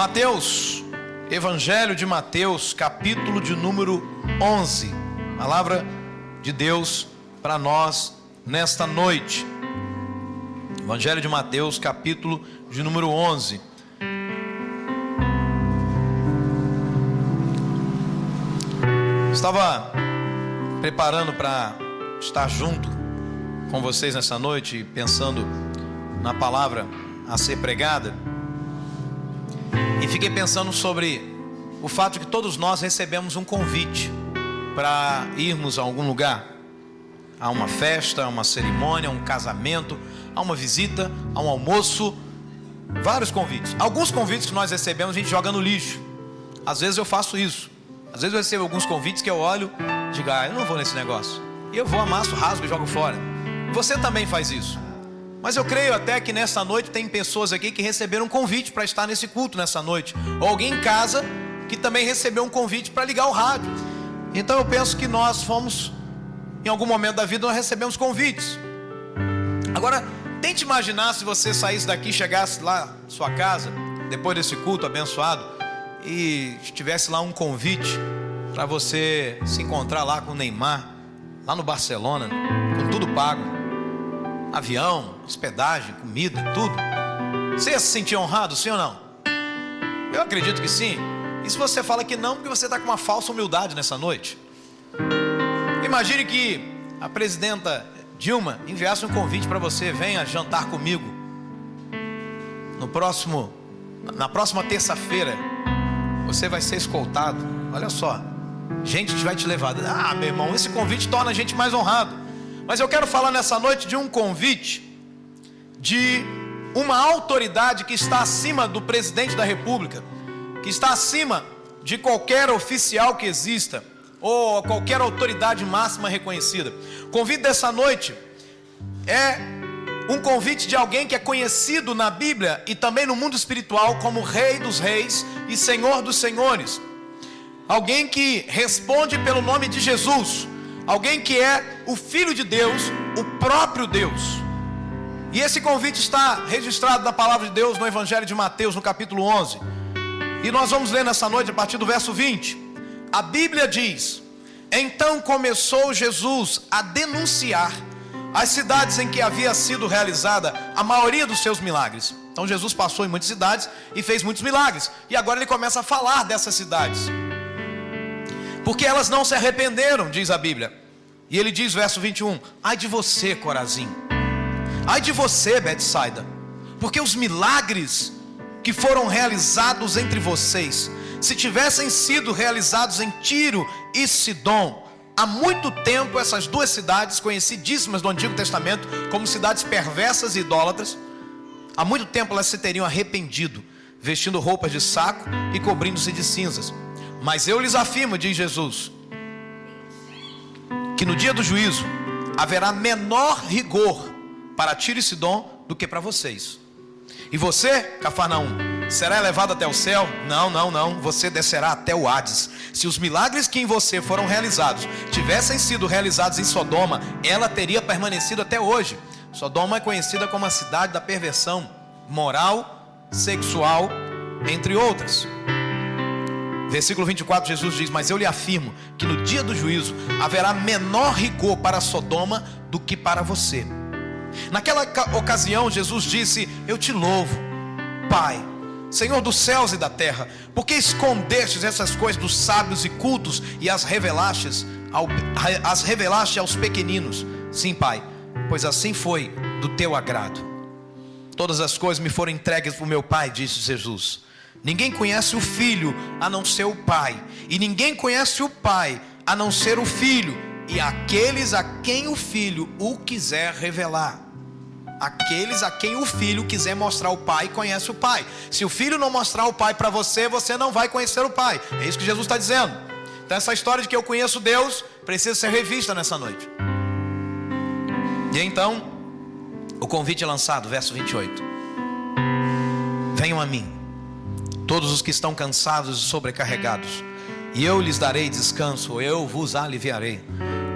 Mateus, Evangelho de Mateus, capítulo de número 11. Palavra de Deus para nós nesta noite. Evangelho de Mateus, capítulo de número 11. Estava preparando para estar junto com vocês nessa noite, pensando na palavra a ser pregada. E fiquei pensando sobre o fato de que todos nós recebemos um convite para irmos a algum lugar. A uma festa, a uma cerimônia, a um casamento, a uma visita, a um almoço. Vários convites. Alguns convites que nós recebemos a gente joga no lixo. Às vezes eu faço isso. Às vezes eu recebo alguns convites que eu olho e digo, eu não vou nesse negócio. E eu vou, amasso, rasgo e jogo fora. Você também faz isso. Mas eu creio até que nessa noite tem pessoas aqui que receberam um convite para estar nesse culto nessa noite. Ou alguém em casa que também recebeu um convite para ligar o rádio. Então eu penso que nós fomos, em algum momento da vida, nós recebemos convites. Agora, tente imaginar se você saísse daqui e chegasse lá na sua casa, depois desse culto abençoado, e tivesse lá um convite para você se encontrar lá com o Neymar, lá no Barcelona, com tudo pago. Avião, hospedagem, comida, tudo. Você ia se sentir honrado, sim ou não? Eu acredito que sim. E se você fala que não, porque você está com uma falsa humildade nessa noite? Imagine que a presidenta Dilma enviasse um convite para você: venha jantar comigo na próxima terça-feira. Você vai ser escoltado. Olha só, gente vai te levar. Meu irmão, esse convite torna a gente mais honrado. Mas eu quero falar nessa noite de um convite de uma autoridade que está acima do presidente da República, que está acima de qualquer oficial que exista, ou qualquer autoridade máxima reconhecida. O convite dessa noite é um convite de alguém que é conhecido na Bíblia e também no mundo espiritual como Rei dos Reis e Senhor dos Senhores. Alguém que responde pelo nome de Jesus. Alguém que é o Filho de Deus, o próprio Deus. E esse convite está registrado na palavra de Deus no Evangelho de Mateus, no capítulo 11. E nós vamos ler nessa noite a partir do verso 20. A Bíblia diz: então começou Jesus a denunciar as cidades em que havia sido realizada a maioria dos seus milagres. Então Jesus passou em muitas cidades e fez muitos milagres. E agora ele começa a falar dessas cidades, porque elas não se arrependeram, diz a Bíblia. E ele diz, verso 21, ai de você, Corazim, ai de você, Betsaida, porque os milagres que foram realizados entre vocês, se tivessem sido realizados em Tiro e Sidom, há muito tempo essas duas cidades, conhecidíssimas do Antigo Testamento como cidades perversas e idólatras, há muito tempo elas se teriam arrependido, vestindo roupas de saco e cobrindo-se de cinzas. Mas eu lhes afirmo, diz Jesus, que no dia do juízo haverá menor rigor para Tiro e Sidom do que para vocês. E você, Cafarnaum, será elevado até o céu? Não, você descerá até o Hades. Se os milagres que em você foram realizados tivessem sido realizados em Sodoma, ela teria permanecido até hoje. Sodoma é conhecida como a cidade da perversão moral, sexual, entre outras. Versículo 24, Jesus diz, mas eu lhe afirmo que no dia do juízo haverá menor rigor para Sodoma do que para você. Naquela ocasião Jesus disse, eu te louvo, Pai, Senhor dos céus e da terra, porque escondestes essas coisas dos sábios e cultos e as revelaste aos pequeninos. Sim, Pai, pois assim foi do teu agrado. Todas as coisas me foram entregues por meu Pai, disse Jesus. Ninguém conhece o Filho a não ser o Pai, e ninguém conhece o Pai a não ser o Filho, e aqueles a quem o Filho o quiser revelar. Aqueles a quem o Filho quiser mostrar o Pai, conhece o Pai. Se o Filho não mostrar o Pai para você, você não vai conhecer o Pai. É isso que Jesus está dizendo. Então essa história de que eu conheço Deus precisa ser revista nessa noite. E então o convite é lançado, verso 28. Venham a mim, todos os que estão cansados e sobrecarregados, e eu lhes darei descanso, eu vos aliviarei.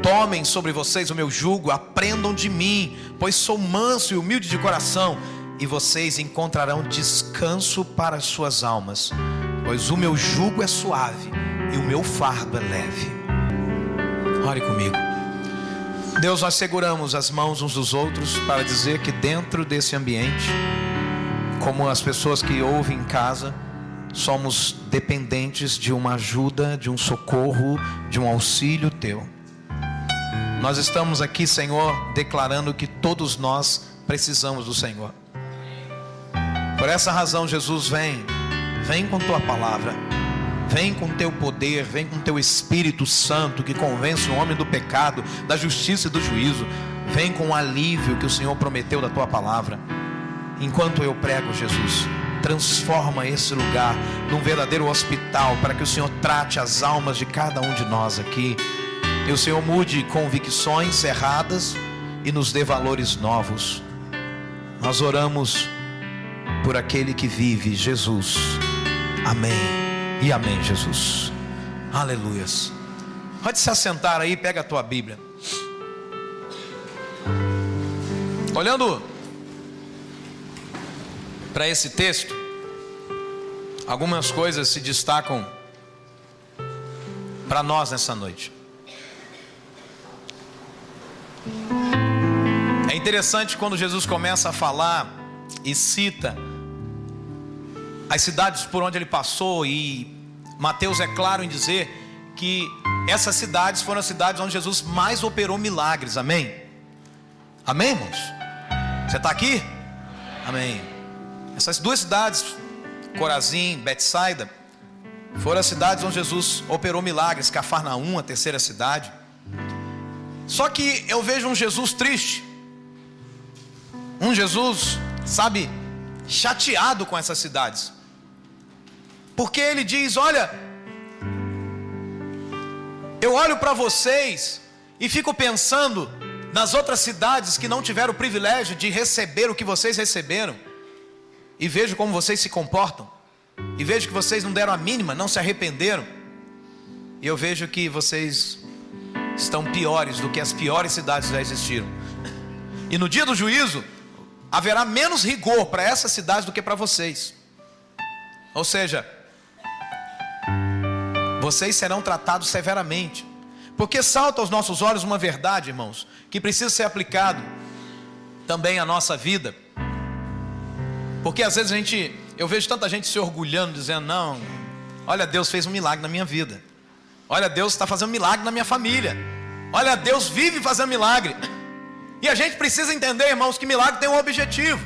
Tomem sobre vocês o meu jugo, aprendam de mim, pois sou manso e humilde de coração, e vocês encontrarão descanso para as suas almas, pois o meu jugo é suave e o meu fardo é leve. Ore comigo. Deus, nós seguramos as mãos uns dos outros para dizer que dentro desse ambiente, como as pessoas que ouvem em casa, somos dependentes de uma ajuda, de um socorro, de um auxílio teu. Nós estamos aqui, Senhor, declarando que todos nós precisamos do Senhor. Por essa razão, Jesus, vem com tua palavra, vem com teu poder, vem com teu Espírito Santo que convence o homem do pecado, da justiça e do juízo. Vem com o alívio que o Senhor prometeu da tua palavra. Enquanto eu prego, Jesus, transforma esse lugar num verdadeiro hospital, para que o Senhor trate as almas de cada um de nós aqui, e o Senhor mude convicções erradas e nos dê valores novos. Nós oramos por aquele que vive, Jesus. Amém e amém, Jesus. Aleluias. Pode se assentar aí, pega a tua Bíblia. Olhando para esse texto, algumas coisas se destacam para nós nessa noite. É interessante quando Jesus começa a falar e cita as cidades por onde ele passou, e Mateus é claro em dizer que essas cidades foram as cidades onde Jesus mais operou milagres. Amém? Amém, irmãos? Você está aqui? Amém. Essas duas cidades, Corazim, Betsaida, foram as cidades onde Jesus operou milagres. Cafarnaum, a terceira cidade. Só que eu vejo um Jesus triste, um Jesus, sabe, chateado com essas cidades, porque ele diz: olha, eu olho para vocês e fico pensando nas outras cidades que não tiveram o privilégio de receber o que vocês receberam, e vejo como vocês se comportam, e vejo que vocês não deram a mínima, não se arrependeram, e eu vejo que vocês estão piores do que as piores cidades já existiram, e no dia do juízo haverá menos rigor para essas cidades do que para vocês. Ou seja, vocês serão tratados severamente, porque salta aos nossos olhos uma verdade, irmãos, que precisa ser aplicado também à nossa vida. Porque às vezes eu vejo tanta gente se orgulhando, dizendo: não, olha, Deus fez um milagre na minha vida, olha, Deus está fazendo um milagre na minha família, olha, Deus vive fazendo milagre. E a gente precisa entender, irmãos, que milagre tem um objetivo,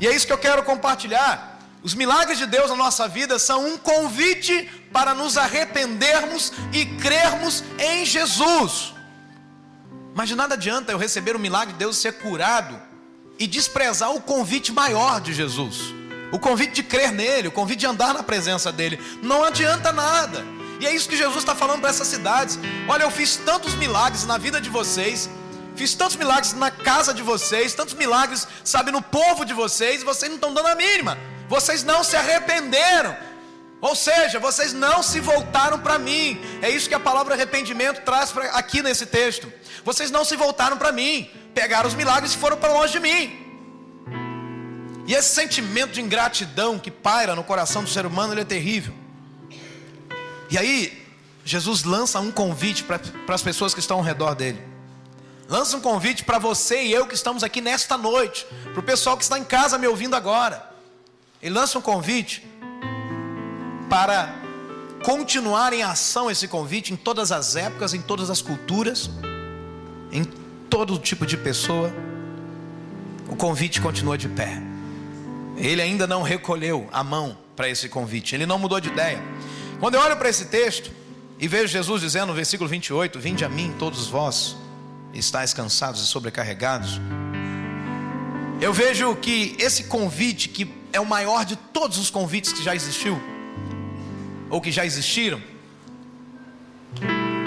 e é isso que eu quero compartilhar. Os milagres de Deus na nossa vida são um convite para nos arrependermos e crermos em Jesus. Mas de nada adianta eu receber o milagre de Deus, ser curado, e desprezar o convite maior de Jesus, o convite de crer nele, o convite de andar na presença dele. Não adianta nada. E é isso que Jesus está falando para essas cidades. Olha, eu fiz tantos milagres na vida de vocês, fiz tantos milagres na casa de vocês, tantos milagres, sabe, no povo de vocês, e vocês não estão dando a mínima. Vocês não se arrependeram, ou seja, vocês não se voltaram para mim. É isso que a palavra arrependimento traz aqui nesse texto. Vocês não se voltaram para mim, pegaram os milagres e foram para longe de mim. E esse sentimento de ingratidão que paira no coração do ser humano, ele é terrível. E aí Jesus lança um convite para as pessoas que estão ao redor dele. Lança um convite para você e eu que estamos aqui nesta noite, para o pessoal que está em casa me ouvindo agora. Ele lança um convite para continuar em ação esse convite em todas as épocas, em todas as culturas, em todo tipo de pessoa. O convite continua de pé. Ele ainda não recolheu a mão para esse convite, ele não mudou de ideia. Quando eu olho para esse texto e vejo Jesus dizendo no versículo 28: vinde a mim todos vós estáis cansados e sobrecarregados, eu vejo que esse convite, que é o maior de todos os convites que já existiu, ou que já existiram,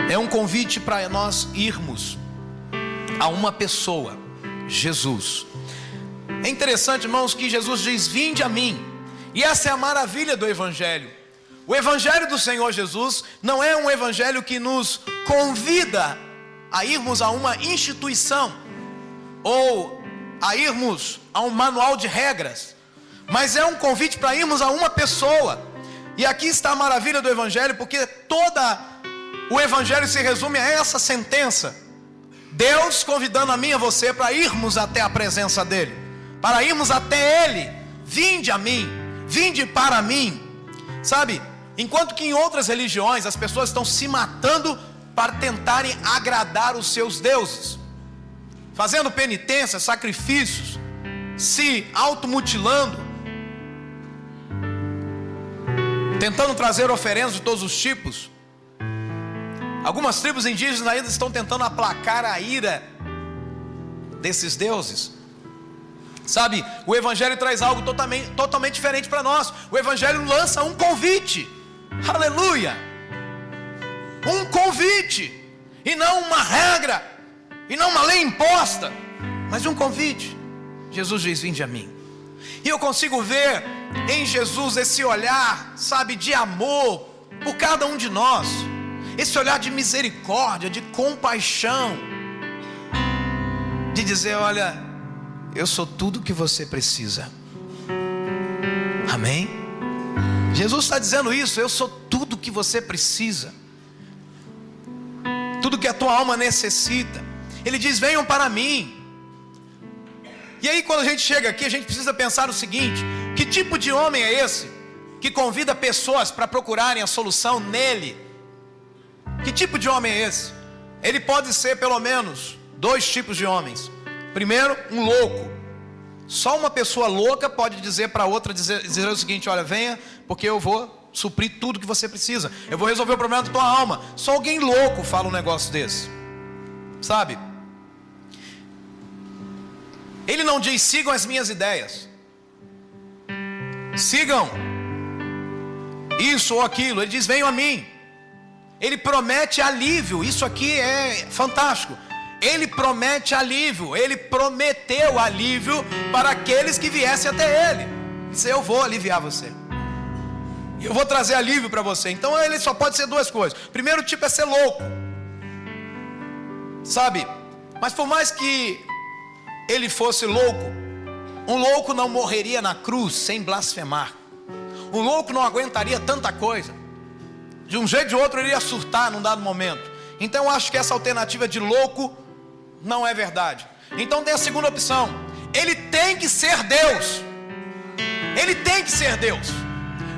é um convite para nós irmos a uma pessoa, Jesus. É interessante, irmãos, que Jesus diz: vinde a mim. E essa é a maravilha do Evangelho. O Evangelho do Senhor Jesus não é um Evangelho que nos convida a irmos a uma instituição, ou a irmos a um manual de regras, mas é um convite para irmos a uma pessoa. E aqui está a maravilha do Evangelho, porque o Evangelho se resume a essa sentença: Deus convidando a mim e a você para irmos até a presença dEle, para irmos até Ele. Vinde a mim, vinde para mim. Sabe, enquanto que em outras religiões as pessoas estão se matando para tentarem agradar os seus deuses, fazendo penitências, sacrifícios, se automutilando, tentando trazer oferendas de todos os tipos. Algumas tribos indígenas ainda estão tentando aplacar a ira desses deuses. Sabe, o Evangelho traz algo totalmente diferente para nós. O Evangelho lança um convite. Aleluia! Um convite, e não uma regra, e não uma lei imposta, mas um convite. Jesus diz: vinde a mim. E eu consigo ver em Jesus esse olhar, sabe, de amor por cada um de nós, esse olhar de misericórdia, de compaixão, de dizer: olha, eu sou tudo que você precisa. Amém? Jesus está dizendo isso: eu sou tudo que você precisa, tudo que a tua alma necessita. Ele diz: venham para mim. E aí, quando a gente chega aqui, a gente precisa pensar o seguinte: que tipo de homem é esse que convida pessoas para procurarem a solução nele? Que tipo de homem é esse? Ele pode ser pelo menos dois tipos de homens. Primeiro, um louco. Só uma pessoa louca pode dizer para outra, dizer o seguinte: olha, venha, porque eu vou suprir tudo que você precisa, eu vou resolver o problema da tua alma. Só alguém louco fala um negócio desse, sabe? Ele não diz: sigam as minhas ideias, sigam isso ou aquilo. Ele diz: venham a mim. Ele promete alívio. Isso aqui é fantástico. Ele promete alívio. Ele prometeu alívio para aqueles que viessem até Ele. Ele disse: eu vou aliviar você, eu vou trazer alívio para você. Então ele só pode ser duas coisas. Primeiro tipo é ser louco, sabe? Mas por mais que ele fosse louco, um louco não morreria na cruz sem blasfemar. Um louco não aguentaria tanta coisa. De um jeito ou de outro ele iria surtar num dado momento. Então eu acho que essa alternativa de louco não é verdade. Então tem a segunda opção: ele tem que ser Deus. Ele tem que ser Deus.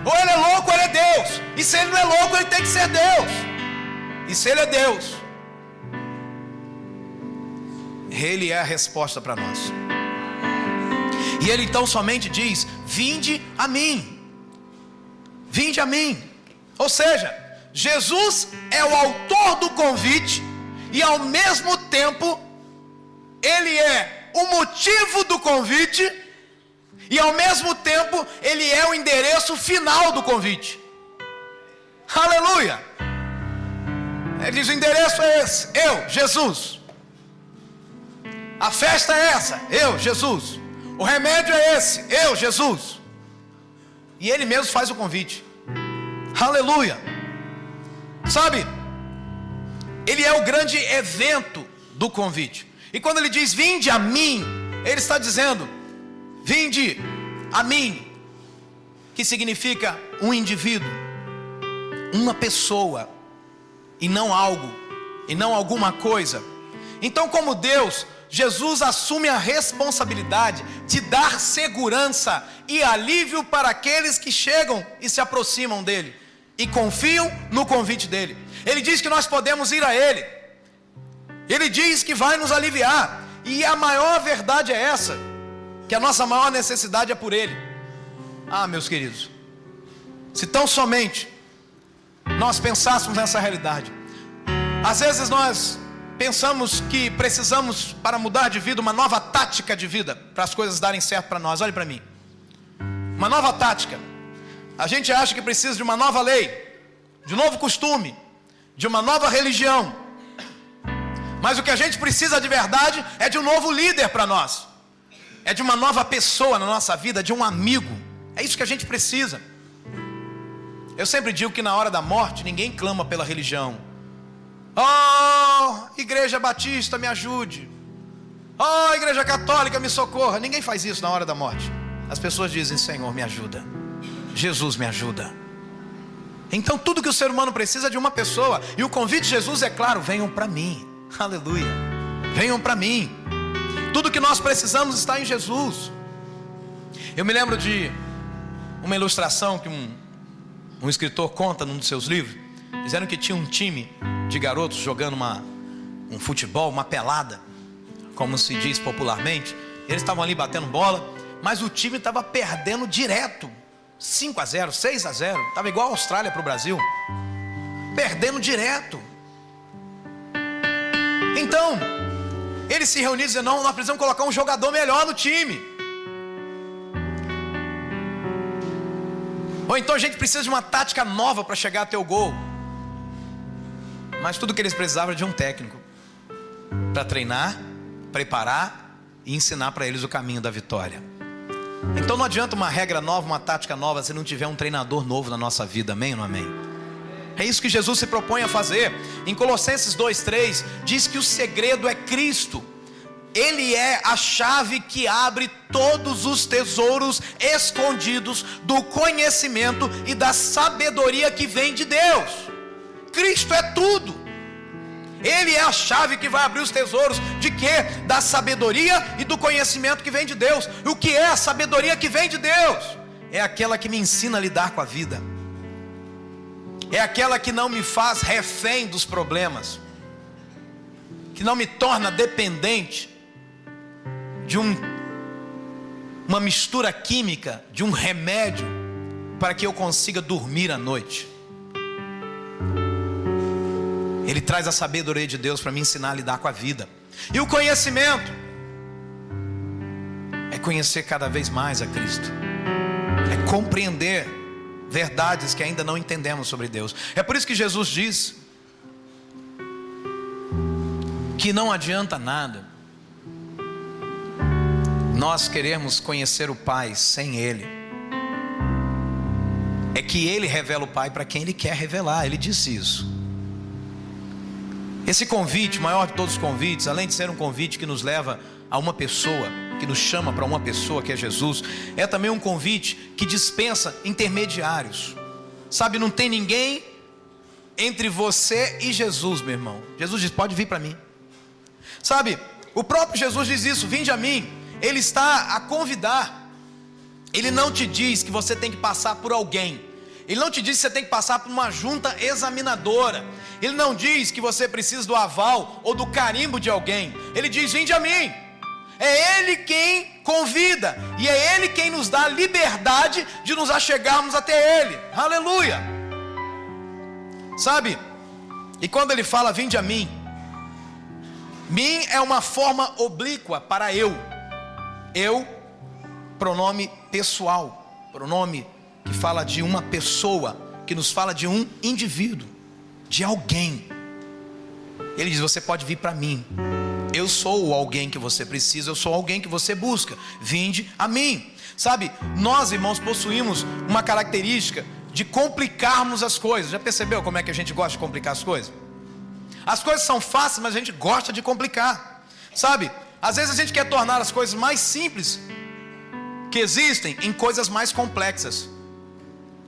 Ou ele é louco ou ele é Deus. E se ele não é louco, ele tem que ser Deus. E se ele é Deus, Ele é a resposta para nós. E Ele então somente diz: vinde a mim. Vinde a mim. Ou seja, Jesus é o autor do convite, e ao mesmo tempo Ele é o motivo do convite, e ao mesmo tempo Ele é o endereço final do convite. Aleluia! Ele diz: o endereço é esse, eu, Jesus. A festa é essa, eu, Jesus. O remédio é esse, eu, Jesus. E Ele mesmo faz o convite. Aleluia! Sabe, Ele é o grande evento do convite. E quando Ele diz: vinde a mim, Ele está dizendo: vinde a mim, que significa um indivíduo, uma pessoa, e não algo, e não alguma coisa. Então, como Deus, Jesus assume a responsabilidade de dar segurança e alívio para aqueles que chegam e se aproximam dEle e confiam no convite dEle. Ele diz que nós podemos ir a Ele. Ele diz que vai nos aliviar. E a maior verdade é essa, que a nossa maior necessidade é por Ele. Ah, meus queridos, se tão somente nós pensássemos nessa realidade. Às vezes nós pensamos que precisamos, para mudar de vida, uma nova tática de vida, para as coisas darem certo para nós. Olhe para mim, uma nova tática. A gente acha que precisa de uma nova lei, de um novo costume, de uma nova religião. Mas o que a gente precisa de verdade é de um novo líder para nós, é de uma nova pessoa na nossa vida, de um amigo. É isso que a gente precisa. Eu sempre digo que na hora da morte ninguém clama pela religião. Oh, Igreja Batista, me ajude. Oh, Igreja Católica, me socorra. Ninguém faz isso na hora da morte. As pessoas dizem: Senhor, me ajuda. Jesus, me ajuda. Então tudo que o ser humano precisa é de uma pessoa. E o convite de Jesus é claro: venham para mim. Aleluia. Venham para mim. Tudo que nós precisamos está em Jesus. Eu me lembro de uma ilustração que um escritor conta num dos seus livros. Dizendo que tinha um time de garotos jogando um futebol, uma pelada, como se diz popularmente. Eles estavam ali batendo bola, mas o time estava perdendo direto, 5-0, 6-0. Estava igual a Austrália para o Brasil, perdendo direto. Então eles se reuniram e disseram: não, nós precisamos colocar um jogador melhor no time. Ou então a gente precisa de uma tática nova para chegar até o gol. Mas tudo que eles precisavam era de um técnico para treinar, preparar e ensinar para eles o caminho da vitória. Então não adianta uma regra nova, uma tática nova, se não tiver um treinador novo na nossa vida. Amém ou não amém? É isso que Jesus se propõe a fazer. Em Colossenses 2:3 diz que o segredo é Cristo. Ele é a chave que abre todos os tesouros escondidos do conhecimento e da sabedoria que vem de Deus. Cristo é tudo. Ele é a chave que vai abrir os tesouros de quê? Da sabedoria e do conhecimento que vem de Deus. E o que é a sabedoria que vem de Deus? É aquela que me ensina a lidar com a vida. É aquela que não me faz refém dos problemas, que não me torna dependente de uma mistura química, de um remédio, para que eu consiga dormir à noite. Ele traz a sabedoria de Deus para me ensinar a lidar com a vida. E o conhecimento é conhecer cada vez mais a Cristo, é compreender verdades que ainda não entendemos sobre Deus. É por isso que Jesus diz que não adianta nada nós queremos conhecer o Pai sem Ele. É que Ele revela o Pai para quem Ele quer revelar. Ele disse isso. Esse convite, maior de todos os convites, além de ser um convite que nos leva a uma pessoa, que nos chama para uma pessoa que é Jesus, é também um convite que dispensa intermediários. Sabe, não tem ninguém entre você e Jesus, meu irmão. Jesus diz: pode vir para mim. Sabe, o próprio Jesus diz isso: vinde a mim. Ele está a convidar. Ele não te diz que você tem que passar por alguém. Ele não te diz que você tem que passar por uma junta examinadora. Ele não diz que você precisa do aval ou do carimbo de alguém. Ele diz: vinde a mim. É Ele quem convida, e é Ele quem nos dá a liberdade de nos achegarmos até Ele. Aleluia. Sabe, e quando Ele fala vinde a mim, mim é uma forma oblíqua para eu, pronome pessoal, pronome que fala de uma pessoa, que nos fala de um indivíduo, de alguém. Ele diz: você pode vir para mim. Eu sou o alguém que você precisa, eu sou alguém que você busca. Vinde a mim. Sabe, nós, irmãos, possuímos uma característica de complicarmos as coisas. Já percebeu como é que a gente gosta de complicar as coisas? As coisas são fáceis, mas a gente gosta de complicar. Sabe, às vezes a gente quer tornar as coisas mais simples que existem em coisas mais complexas.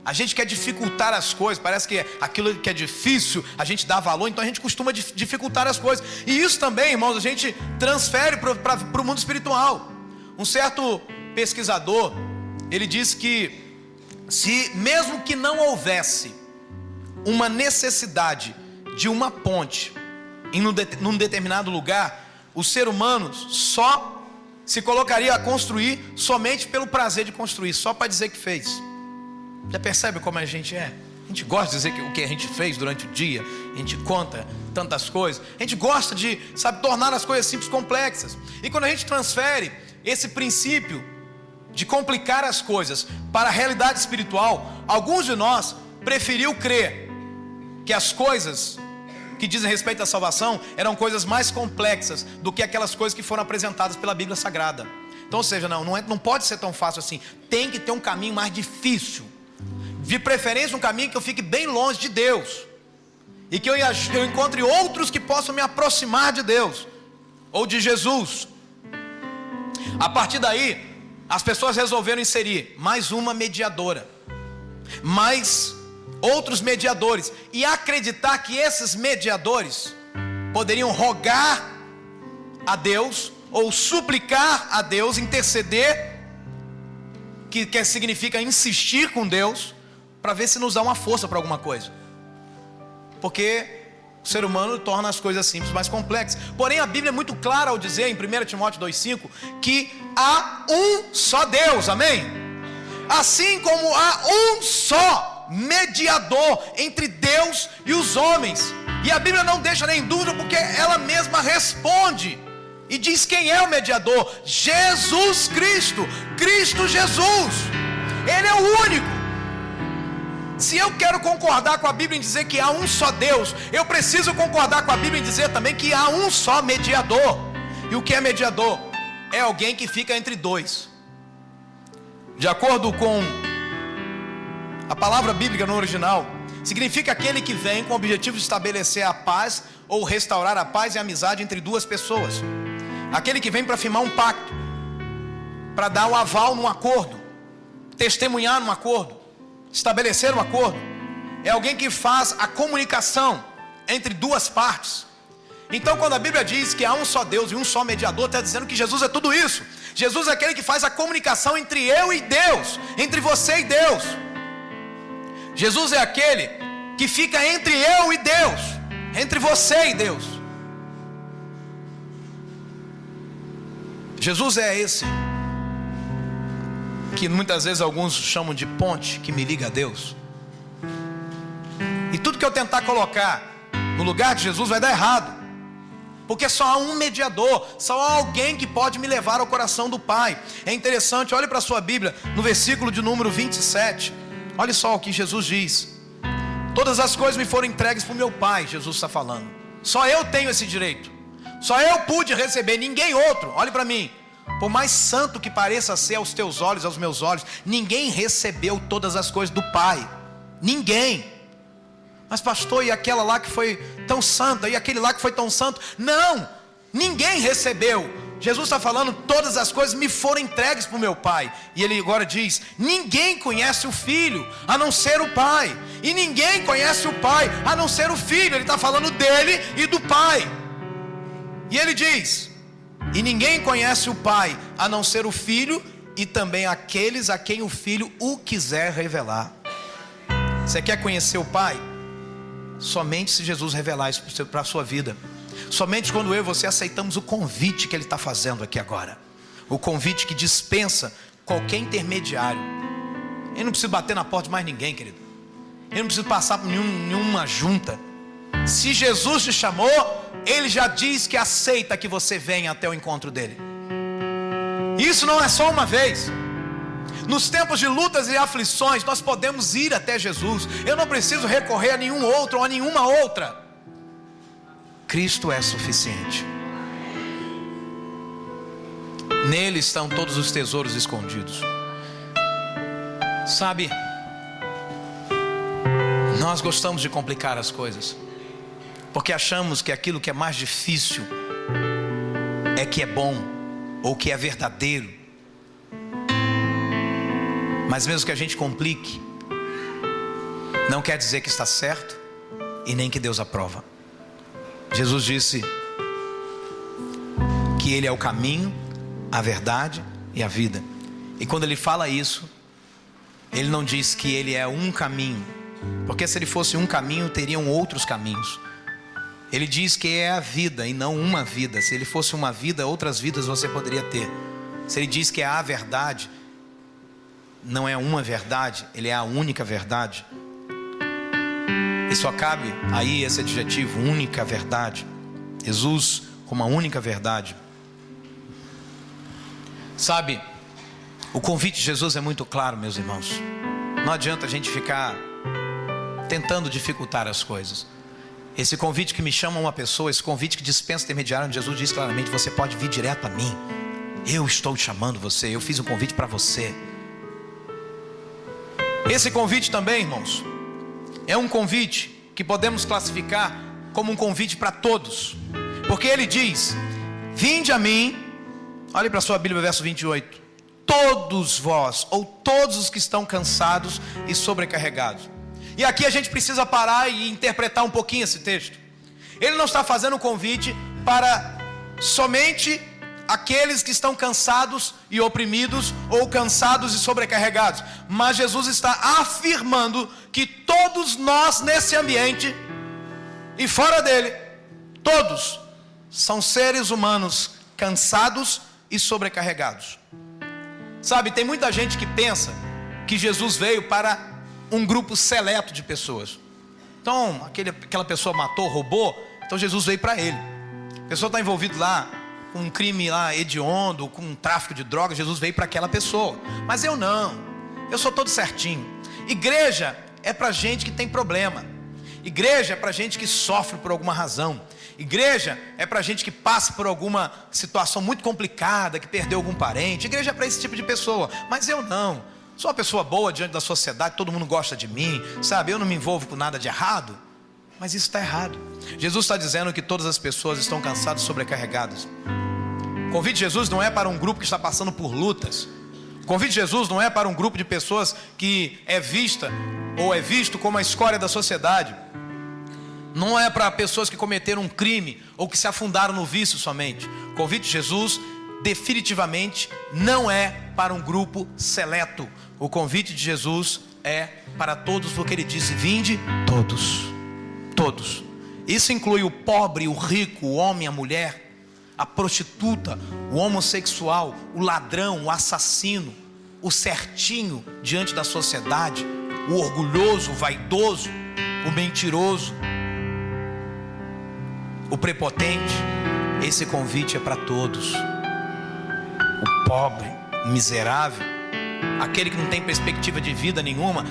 A gente quer dificultar as coisas, parece que aquilo que é difícil a gente dá valor, então a gente costuma dificultar as coisas. E isso também, irmãos, a gente transfere para o mundo espiritual. Um certo pesquisador, ele disse que se mesmo que não houvesse uma necessidade de uma ponte em num determinado lugar, o ser humano só se colocaria a construir somente pelo prazer de construir, só para dizer que fez. Já percebe como a gente é? A gente gosta de dizer o que a gente fez durante o dia. A gente conta tantas coisas. A gente gosta de, sabe, tornar as coisas simples complexas. E quando a gente transfere esse princípio de complicar as coisas para a realidade espiritual, alguns de nós preferiu crer que as coisas que dizem respeito à salvação eram coisas mais complexas do que aquelas coisas que foram apresentadas pela Bíblia Sagrada. Então, ou seja, não pode ser tão fácil assim. Tem que ter um caminho mais difícil. De preferência um caminho que eu fique bem longe de Deus, e que eu encontre outros que possam me aproximar de Deus ou de Jesus. A partir daí, as pessoas resolveram inserir mais uma mediadora, mais outros mediadores, e acreditar que esses mediadores poderiam rogar a Deus, ou suplicar a Deus, interceder, que significa insistir com Deus, para ver se nos dá uma força para alguma coisa. Porque o ser humano torna as coisas simples mais complexas. Porém a Bíblia é muito clara ao dizer em 1 Timóteo 2,5 que há um só Deus, amém? Assim como há um só mediador entre Deus e os homens. E a Bíblia não deixa nem dúvida, porque ela mesma responde e diz quem é o mediador: Jesus Cristo, Cristo Jesus. Ele é o único. Se eu quero concordar com a Bíblia em dizer que há um só Deus, eu preciso concordar com a Bíblia em dizer também que há um só mediador. E o que é mediador? É alguém que fica entre dois. De acordo com a palavra bíblica no original, significa aquele que vem com o objetivo de estabelecer a paz ou restaurar a paz e a amizade entre duas pessoas. Aquele que vem para firmar um pacto, para dar o aval num acordo, testemunhar num acordo, estabelecer um acordo. É alguém que faz a comunicação entre duas partes. Então quando a Bíblia diz que há um só Deus e um só mediador, está dizendo que Jesus é tudo isso. Jesus é aquele que faz a comunicação entre eu e Deus, entre você e Deus. Jesus é aquele que fica entre eu e Deus, entre você e Deus. Jesus é esse que muitas vezes alguns chamam de ponte que me liga a Deus. E tudo que eu tentar colocar no lugar de Jesus vai dar errado, porque só há um mediador, só há alguém que pode me levar ao coração do Pai. É interessante, olhe para a sua Bíblia, no versículo de número 27, olha só o que Jesus diz: todas as coisas me foram entregues por meu Pai. Jesus está falando, só eu tenho esse direito, só eu pude receber, ninguém outro. Olhe para mim, por mais santo que pareça ser aos teus olhos, aos meus olhos, ninguém recebeu todas as coisas do Pai, ninguém. Mas pastor, e aquela lá que foi tão santa, e aquele lá que foi tão santo? Não, ninguém recebeu. Jesus está falando, todas as coisas me foram entregues por meu Pai. E ele agora diz, ninguém conhece o Filho a não ser o Pai, e ninguém conhece o Pai a não ser o Filho. Ele está falando dele e do Pai. E ele diz, e ninguém conhece o Pai a não ser o Filho, e também aqueles a quem o Filho o quiser revelar. Você quer conhecer o Pai? Somente se Jesus revelar isso para a sua vida. Somente quando eu e você aceitamos o convite que Ele está fazendo aqui agora. O convite que dispensa qualquer intermediário. Ele não precisa bater na porta de mais ninguém, querido. Ele não precisa passar por nenhuma junta. Se Jesus te chamou, Ele já diz que aceita que você venha até o encontro dEle. Isso não é só uma vez. Nos tempos de lutas e aflições, nós podemos ir até Jesus. Eu não preciso recorrer a nenhum outro ou a nenhuma outra. Cristo é suficiente. Nele estão todos os tesouros escondidos. Sabe, nós gostamos de complicar as coisas, porque achamos que aquilo que é mais difícil é que é bom, ou que é verdadeiro. Mas mesmo que a gente complique, não quer dizer que está certo, e nem que Deus aprova. Jesus disse que Ele é o caminho, a verdade e a vida. E quando Ele fala isso, Ele não diz que Ele é um caminho, porque se Ele fosse um caminho, teriam outros caminhos. Ele diz que é a vida e não uma vida. Se Ele fosse uma vida, outras vidas você poderia ter. Se Ele diz que é a verdade, não é uma verdade, Ele é a única verdade. E só cabe aí esse adjetivo, única verdade. Jesus como a única verdade. Sabe, o convite de Jesus é muito claro, meus irmãos. Não adianta a gente ficar tentando dificultar as coisas. Esse convite que me chama uma pessoa, esse convite que dispensa intermediário, Jesus diz claramente, você pode vir direto a mim. Eu estou te chamando você, eu fiz um convite para você. Esse convite também, irmãos, é um convite que podemos classificar como um convite para todos, porque Ele diz, vinde a mim, Olhe para a sua Bíblia, verso 28. Todos vós, ou todos os que estão cansados e sobrecarregados. E aqui a gente precisa parar e interpretar um pouquinho esse texto. Ele não está fazendo um convite para somente aqueles que estão cansados e oprimidos, ou cansados e sobrecarregados. Mas Jesus está afirmando que todos nós nesse ambiente e fora dele, todos são seres humanos cansados e sobrecarregados. Sabe, tem muita gente que pensa que Jesus veio para um grupo seleto de pessoas. Então, aquela pessoa matou, roubou, então Jesus veio para ele. A pessoa está envolvida lá com um crime lá hediondo, com um tráfico de drogas, Jesus veio para aquela pessoa. Mas eu não, eu sou todo certinho. Igreja é para gente que tem problema. Igreja é para gente que sofre por alguma razão. Igreja é para gente que passa por alguma situação muito complicada, que perdeu algum parente. Igreja é para esse tipo de pessoa. Mas eu não, sou uma pessoa boa diante da sociedade, todo mundo gosta de mim, sabe? Eu não me envolvo com nada de errado. Mas isso está errado. Jesus está dizendo que todas as pessoas estão cansadas e sobrecarregadas. O convite de Jesus não é para um grupo que está passando por lutas. O convite de Jesus não é para um grupo de pessoas que é vista ou é visto como a escória da sociedade. Não é para pessoas que cometeram um crime ou que se afundaram no vício somente. O convite de Jesus definitivamente não é para um grupo seleto. O convite de Jesus é para todos, porque ele disse: vinde todos. Todos. Isso inclui o pobre, o rico, o homem, a mulher, a prostituta, o homossexual, o ladrão, o assassino, o certinho diante da sociedade, o orgulhoso, o vaidoso, o mentiroso, o prepotente. Esse convite é para todos. O pobre, o miserável, aquele que não tem perspectiva de vida nenhuma,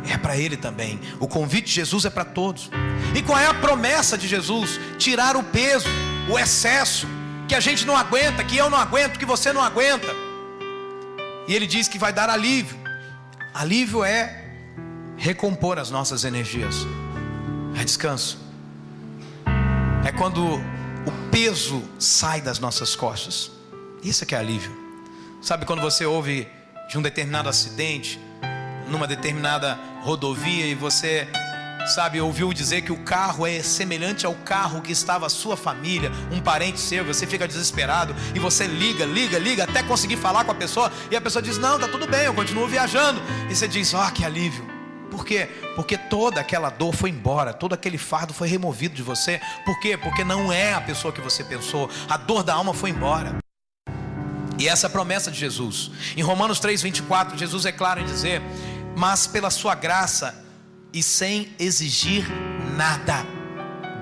é para ele também. O convite de Jesus é para todos. E qual é a promessa de Jesus? Tirar o peso, o excesso, que a gente não aguenta, que eu não aguento, que você não aguenta. E ele diz que vai dar alívio. Alívio é recompor as nossas energias, é descanso. É quando o peso sai das nossas costas. Isso é que é alívio. Sabe quando você ouve de um determinado acidente numa determinada rodovia e você, sabe, ouviu dizer que o carro é semelhante ao carro que estava a sua família, um parente seu, você fica desesperado e você liga até conseguir falar com a pessoa, e a pessoa diz: não, tá tudo bem, eu continuo viajando. E você diz: que alívio. Por quê? Porque toda aquela dor foi embora, todo aquele fardo foi removido de você. Por quê? Porque não é a pessoa que você pensou, a dor da alma foi embora. E essa é a promessa de Jesus. Em Romanos 3:24, Jesus é claro em dizer: mas pela sua graça e sem exigir nada,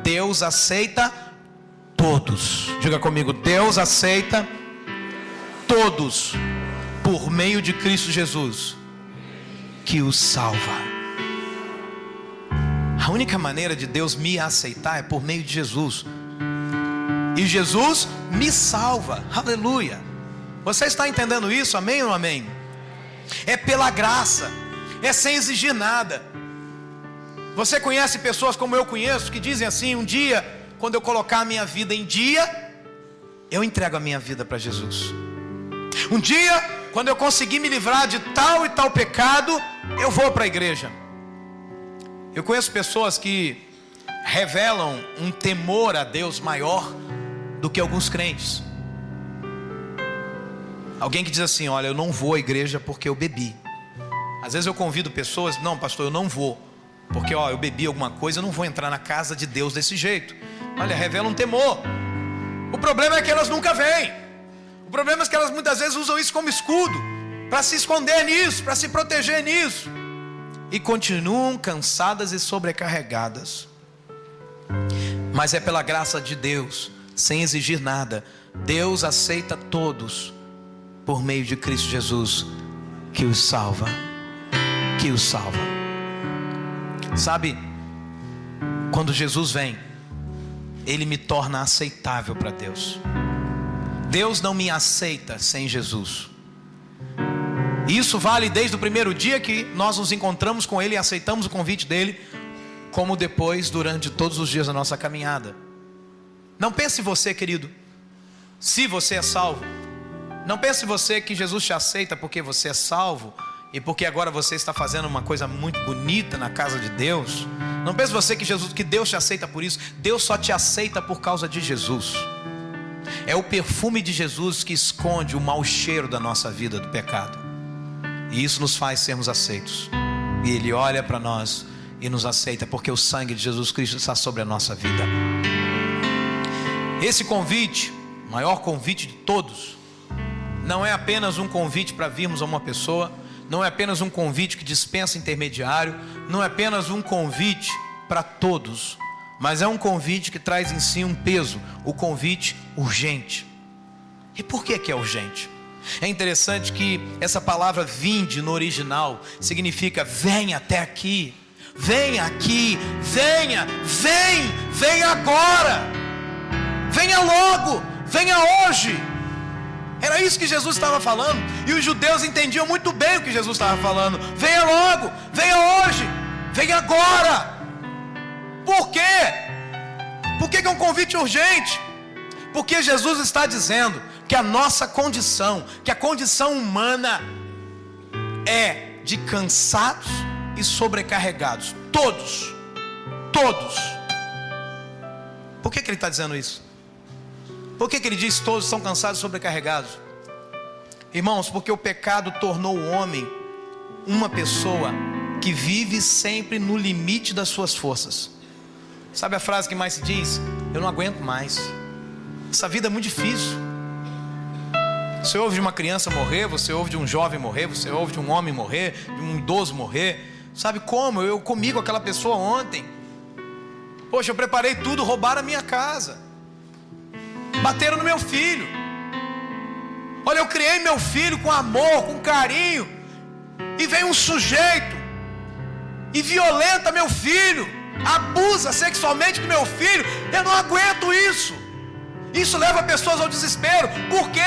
Deus aceita todos. Diga comigo: Deus aceita todos por meio de Cristo Jesus, que os salva. A única maneira de Deus me aceitar é por meio de Jesus. E Jesus me salva. Aleluia. Você está entendendo isso? Amém ou não amém? É pela graça, é sem exigir nada. Você conhece pessoas como eu conheço que dizem assim: um dia, quando eu colocar a minha vida em dia, eu entrego a minha vida para Jesus. Um dia, quando eu conseguir me livrar de tal e tal pecado, eu vou para a igreja. Eu conheço pessoas que revelam um temor a Deus maior do que alguns crentes. Alguém que diz assim: olha, eu não vou à igreja porque eu bebi. Às vezes eu convido pessoas: não, pastor, eu não vou porque eu bebi alguma coisa, eu não vou entrar na casa de Deus desse jeito. Olha, revela um temor. O problema é que elas nunca vêm. O problema é que elas muitas vezes usam isso como escudo, para se esconder nisso, para se proteger nisso, e continuam cansadas e sobrecarregadas. Mas é pela graça de Deus, sem exigir nada. Deus aceita todos por meio de Cristo Jesus, que os salva. Que os salva. Sabe, quando Jesus vem, Ele me torna aceitável para Deus. Deus não me aceita sem Jesus. Isso vale desde o primeiro dia que nós nos encontramos com Ele e aceitamos o convite dEle, como depois, durante todos os dias da nossa caminhada. Não pense você, querido, se você é salvo, Não pense você que Jesus te aceita porque você é salvo e porque agora você está fazendo uma coisa muito bonita na casa de Deus. Não pense você que Deus te aceita por isso. Deus só te aceita por causa de Jesus. É o perfume de Jesus que esconde o mau cheiro da nossa vida, do pecado. E isso nos faz sermos aceitos. E Ele olha para nós e nos aceita, porque o sangue de Jesus Cristo está sobre a nossa vida. Esse convite, o maior convite de todos, não é apenas um convite para virmos a uma pessoa, não é apenas um convite que dispensa intermediário, não é apenas um convite para todos, mas é um convite que traz em si um peso, o convite urgente. E por que é urgente? É interessante que essa palavra vinde no original significa venha até aqui, venha aqui, venha agora, venha logo, venha hoje. Era isso que Jesus estava falando, e os judeus entendiam muito bem o que Jesus estava falando. Venha logo, venha hoje, venha agora. Por quê? Por que é um convite urgente? Porque Jesus está dizendo que a nossa condição, que a condição humana é de cansados e sobrecarregados. Todos. Por que ele está dizendo isso? Por que ele diz que todos estão cansados e sobrecarregados? Irmãos, porque o pecado tornou o homem uma pessoa que vive sempre no limite das suas forças. Sabe a frase que mais se diz? Eu não aguento mais. Essa vida é muito difícil. Você ouve de uma criança morrer, você ouve de um jovem morrer, você ouve de um homem morrer, de um idoso morrer. Sabe como? Eu comi com aquela pessoa ontem. Poxa, eu preparei tudo, roubaram a minha casa, bateram no meu filho. Olha, eu criei meu filho com amor, com carinho, e vem um sujeito e violenta meu filho, abusa sexualmente do meu filho. Eu não aguento isso. Isso leva pessoas ao desespero. Por quê?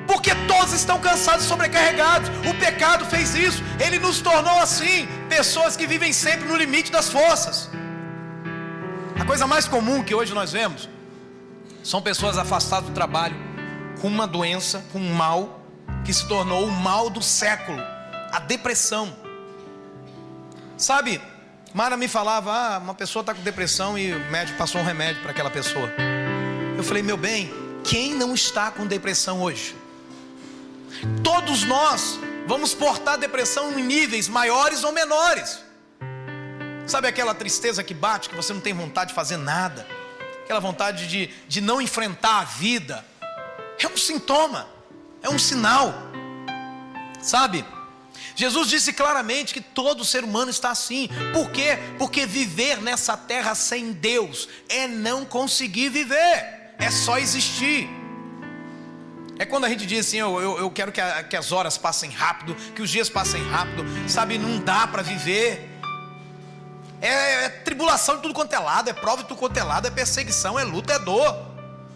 Porque todos estão cansados e sobrecarregados. O pecado fez isso. Ele nos tornou assim, pessoas que vivem sempre no limite das forças. A coisa mais comum que hoje nós vemos são pessoas afastadas do trabalho, com uma doença, com um mal que se tornou o mal do século, a depressão. Sabe, Mara me falava, uma pessoa está com depressão e o médico passou um remédio para aquela pessoa. Eu falei, meu bem, quem não está com depressão hoje? Todos nós vamos portar depressão em níveis maiores ou menores. Sabe aquela tristeza que bate, que você não tem vontade de fazer nada, aquela vontade de não enfrentar a vida? É um sintoma, é um sinal. Sabe, Jesus disse claramente que todo ser humano está assim. Por quê? Porque viver nessa terra sem Deus é não conseguir viver, é só existir. É quando a gente diz assim, eu quero que as horas passem rápido, que os dias passem rápido. Sabe, não dá para viver. É tribulação de tudo quanto é lado, é prova de tudo quanto é lado, é perseguição, é luta, é dor.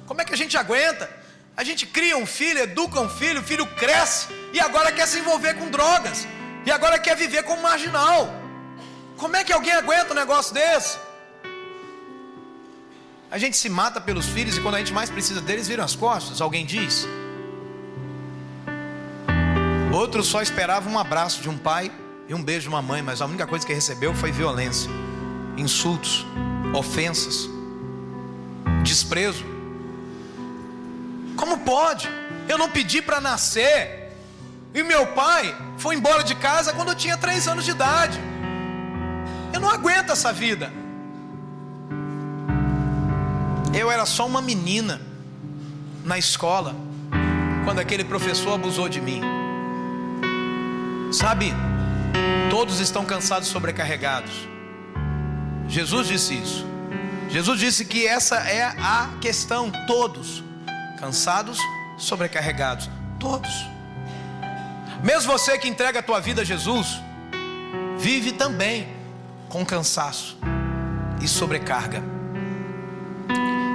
Como é que a gente aguenta? A gente cria um filho, educa um filho, o filho cresce e agora quer se envolver com drogas, e agora quer viver como marginal. Como é que alguém aguenta um negócio desse? A gente se mata pelos filhos, e quando a gente mais precisa deles, viram as costas, alguém diz. Outros só esperavam um abraço de um pai e um beijo de uma mãe, mas a única coisa que recebeu foi violência, insultos, ofensas, desprezo. Como pode? Eu não pedi para nascer, e meu pai foi embora de casa quando eu tinha 3 anos de idade. Eu não aguento essa vida. Eu era só uma menina na escola quando aquele professor abusou de mim. Sabe, todos estão cansados e sobrecarregados. Jesus disse isso. Jesus disse que essa é a questão. Todos cansados, sobrecarregados. Todos. Mesmo você que entrega a tua vida a Jesus, vive também com cansaço e sobrecarga.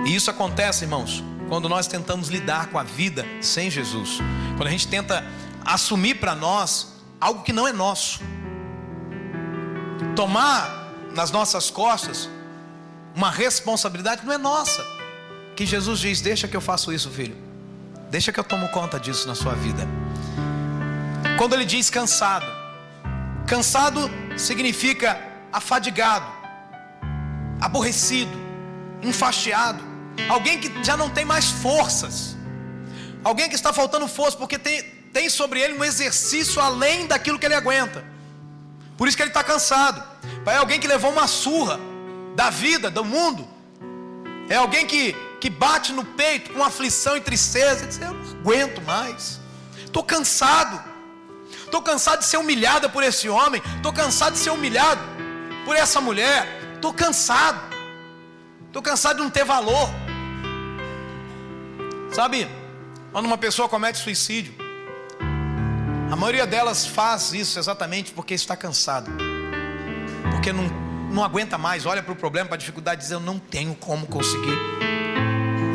E isso acontece, irmãos, quando nós tentamos lidar com a vida sem Jesus. Quando a gente tenta assumir para nós algo que não é nosso, tomar nas nossas costas uma responsabilidade que não é nossa. Que Jesus diz, deixa que eu faço isso, filho, Deixa que eu tomo conta disso na sua vida. Quando ele diz cansado, cansado significa afadigado, aborrecido, enfastiado, alguém que já não tem mais forças, alguém que está faltando força, porque tem sobre ele um exercício além daquilo que ele aguenta. Por isso que ele está cansado. É alguém que levou uma surra da vida, do mundo. É alguém que bate no peito com aflição e tristeza e diz: eu não aguento mais, estou cansado. Estou cansado de ser humilhada por esse homem, estou cansado de ser humilhado por essa mulher, estou cansado de não ter valor. Sabe, quando uma pessoa comete suicídio, a maioria delas faz isso exatamente porque está cansado, porque não aguenta mais, olha para o problema, para a dificuldade e diz: eu não tenho como conseguir,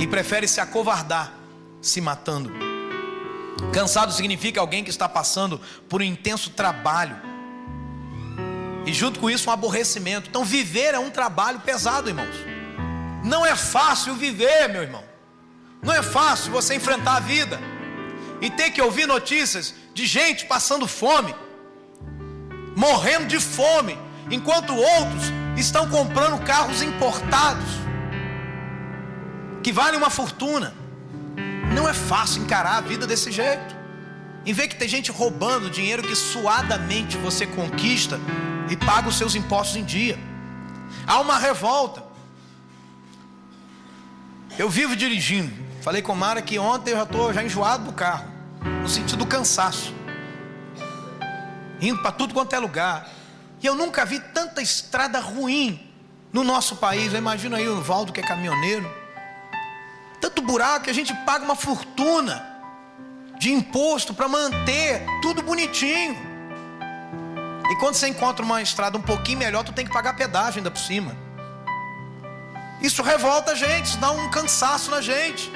e prefere se acovardar, se matando. Cansado significa alguém que está passando por um intenso trabalho, e junto com isso um aborrecimento. Então viver é um trabalho pesado, irmãos. Não é fácil viver, meu irmão. Não é fácil você enfrentar a vida e ter que ouvir notícias de gente passando fome, morrendo de fome, enquanto outros estão comprando carros importados que valem uma fortuna. Não é fácil encarar a vida desse jeito, em ver que tem gente roubando dinheiro que suadamente você conquista e paga os seus impostos em dia. Há uma revolta. Eu vivo dirigindo. Falei com Mara que ontem eu já estou enjoado do carro, no sentido do cansaço, indo para tudo quanto é lugar. E eu nunca vi tanta estrada ruim no nosso país. Eu imagino aí o Valdo, que é caminhoneiro. Tanto buraco que a gente paga uma fortuna de imposto para manter tudo bonitinho. E quando você encontra uma estrada um pouquinho melhor, tu tem que pagar pedágio ainda por cima. Isso revolta a gente, isso dá um cansaço na gente.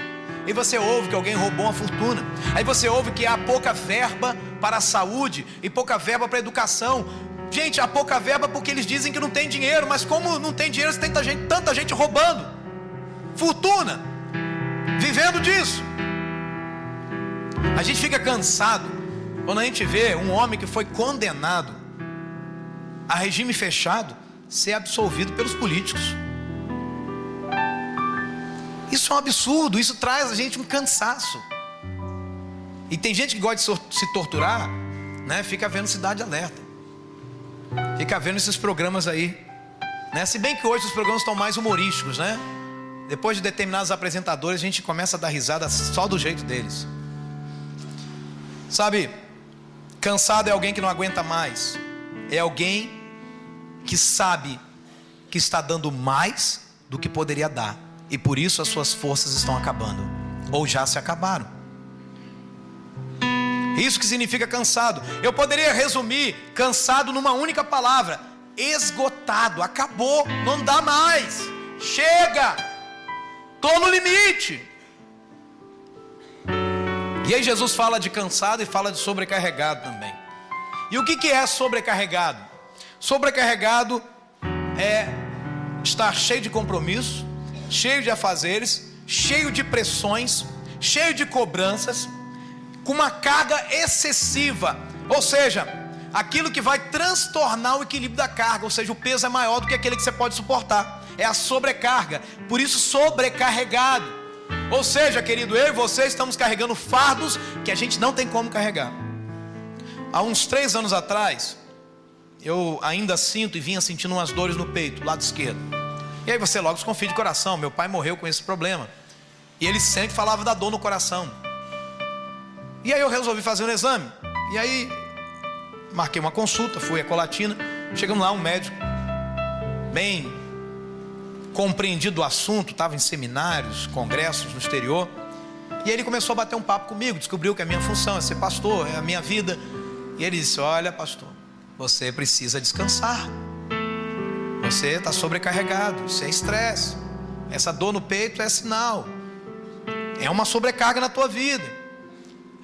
E você ouve que alguém roubou uma fortuna. Aí você ouve que há pouca verba para a saúde e pouca verba para a educação. Gente, há pouca verba porque eles dizem que não tem dinheiro. Mas como não tem dinheiro, tem tanta gente roubando fortuna, vivendo disso. A gente fica cansado quando a gente vê um homem que foi condenado a regime fechado ser absolvido pelos políticos. Isso é um absurdo. Isso traz a gente um cansaço. E tem gente que gosta de se torturar, né? Fica vendo Cidade Alerta, fica vendo esses programas aí, né? Se bem que hoje os programas estão mais humorísticos, né? Depois de determinados apresentadores, a gente começa a dar risada só do jeito deles. Sabe, cansado é alguém que não aguenta mais. É alguém que sabe que está dando mais do que poderia dar, e por isso as suas forças estão acabando, ou já se acabaram. Isso que significa cansado. Eu poderia resumir cansado numa única palavra: esgotado. Acabou, não dá mais, chega, estou no limite. E aí Jesus fala de cansado e fala de sobrecarregado também. E o que é sobrecarregado? Sobrecarregado é estar cheio de compromisso, cheio de afazeres, cheio de pressões, cheio de cobranças, com uma carga excessiva. Ou seja, aquilo que vai transtornar o equilíbrio da carga. Ou seja, o peso é maior do que aquele que você pode suportar. É a sobrecarga. Por isso, sobrecarregado. Ou seja, querido, eu e você estamos carregando fardos que a gente não tem como carregar. Há uns 3 anos atrás, eu ainda sinto e vinha sentindo umas dores no peito, lado esquerdo. E aí você logo desconfia de coração. Meu pai morreu com esse problema, e ele sempre falava da dor no coração. E aí eu resolvi fazer um exame. E aí marquei uma consulta, fui a Colatina. Chegamos lá, um médico bem compreendido do assunto, estava em seminários, congressos no exterior. E ele começou a bater um papo comigo. Descobriu que a minha função é ser pastor, é a minha vida. E ele disse: olha, pastor, você precisa descansar. Você está sobrecarregado, isso é estresse. Essa dor no peito é sinal, é uma sobrecarga na tua vida.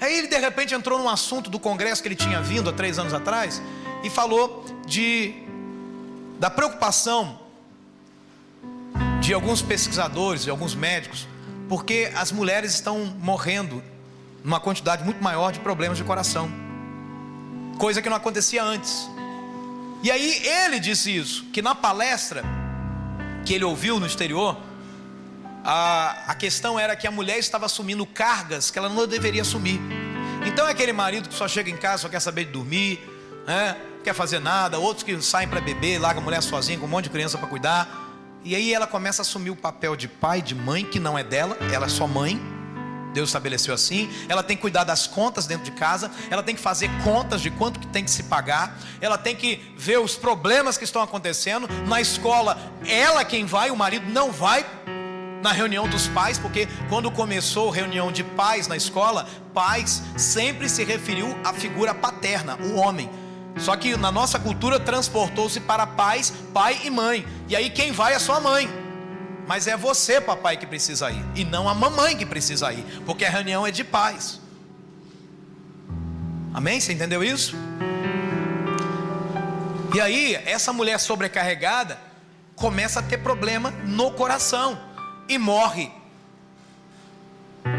Aí ele de repente entrou num assunto do congresso que ele tinha vindo há 3 anos atrás, e falou da preocupação de alguns pesquisadores, de alguns médicos, porque as mulheres estão morrendo numa quantidade muito maior de problemas de coração, coisa que não acontecia antes. E aí ele disse isso, que na palestra que ele ouviu no exterior, a questão era que a mulher estava assumindo cargas que ela não deveria assumir. Então é aquele marido que só chega em casa, só quer saber de dormir, né? Não quer fazer nada. Outros que saem para beber, larga a mulher sozinha com um monte de criança para cuidar. E aí ela começa a assumir o papel de pai, de mãe, que não é dela, ela é só mãe. Deus estabeleceu assim. Ela tem que cuidar das contas dentro de casa, ela tem que fazer contas de quanto que tem que se pagar, ela tem que ver os problemas que estão acontecendo. Na escola, ela quem vai, o marido não vai na reunião dos pais, porque quando começou a reunião de pais na escola, pais sempre se referiu à figura paterna, o homem. Só que na nossa cultura transportou-se para pais, pai e mãe. E aí quem vai é só a mãe. Mas é você, papai, que precisa ir, e não a mamãe que precisa ir, porque a reunião é de pais. Amém? Você entendeu isso? E aí essa mulher sobrecarregada começa a ter problema no coração e morre.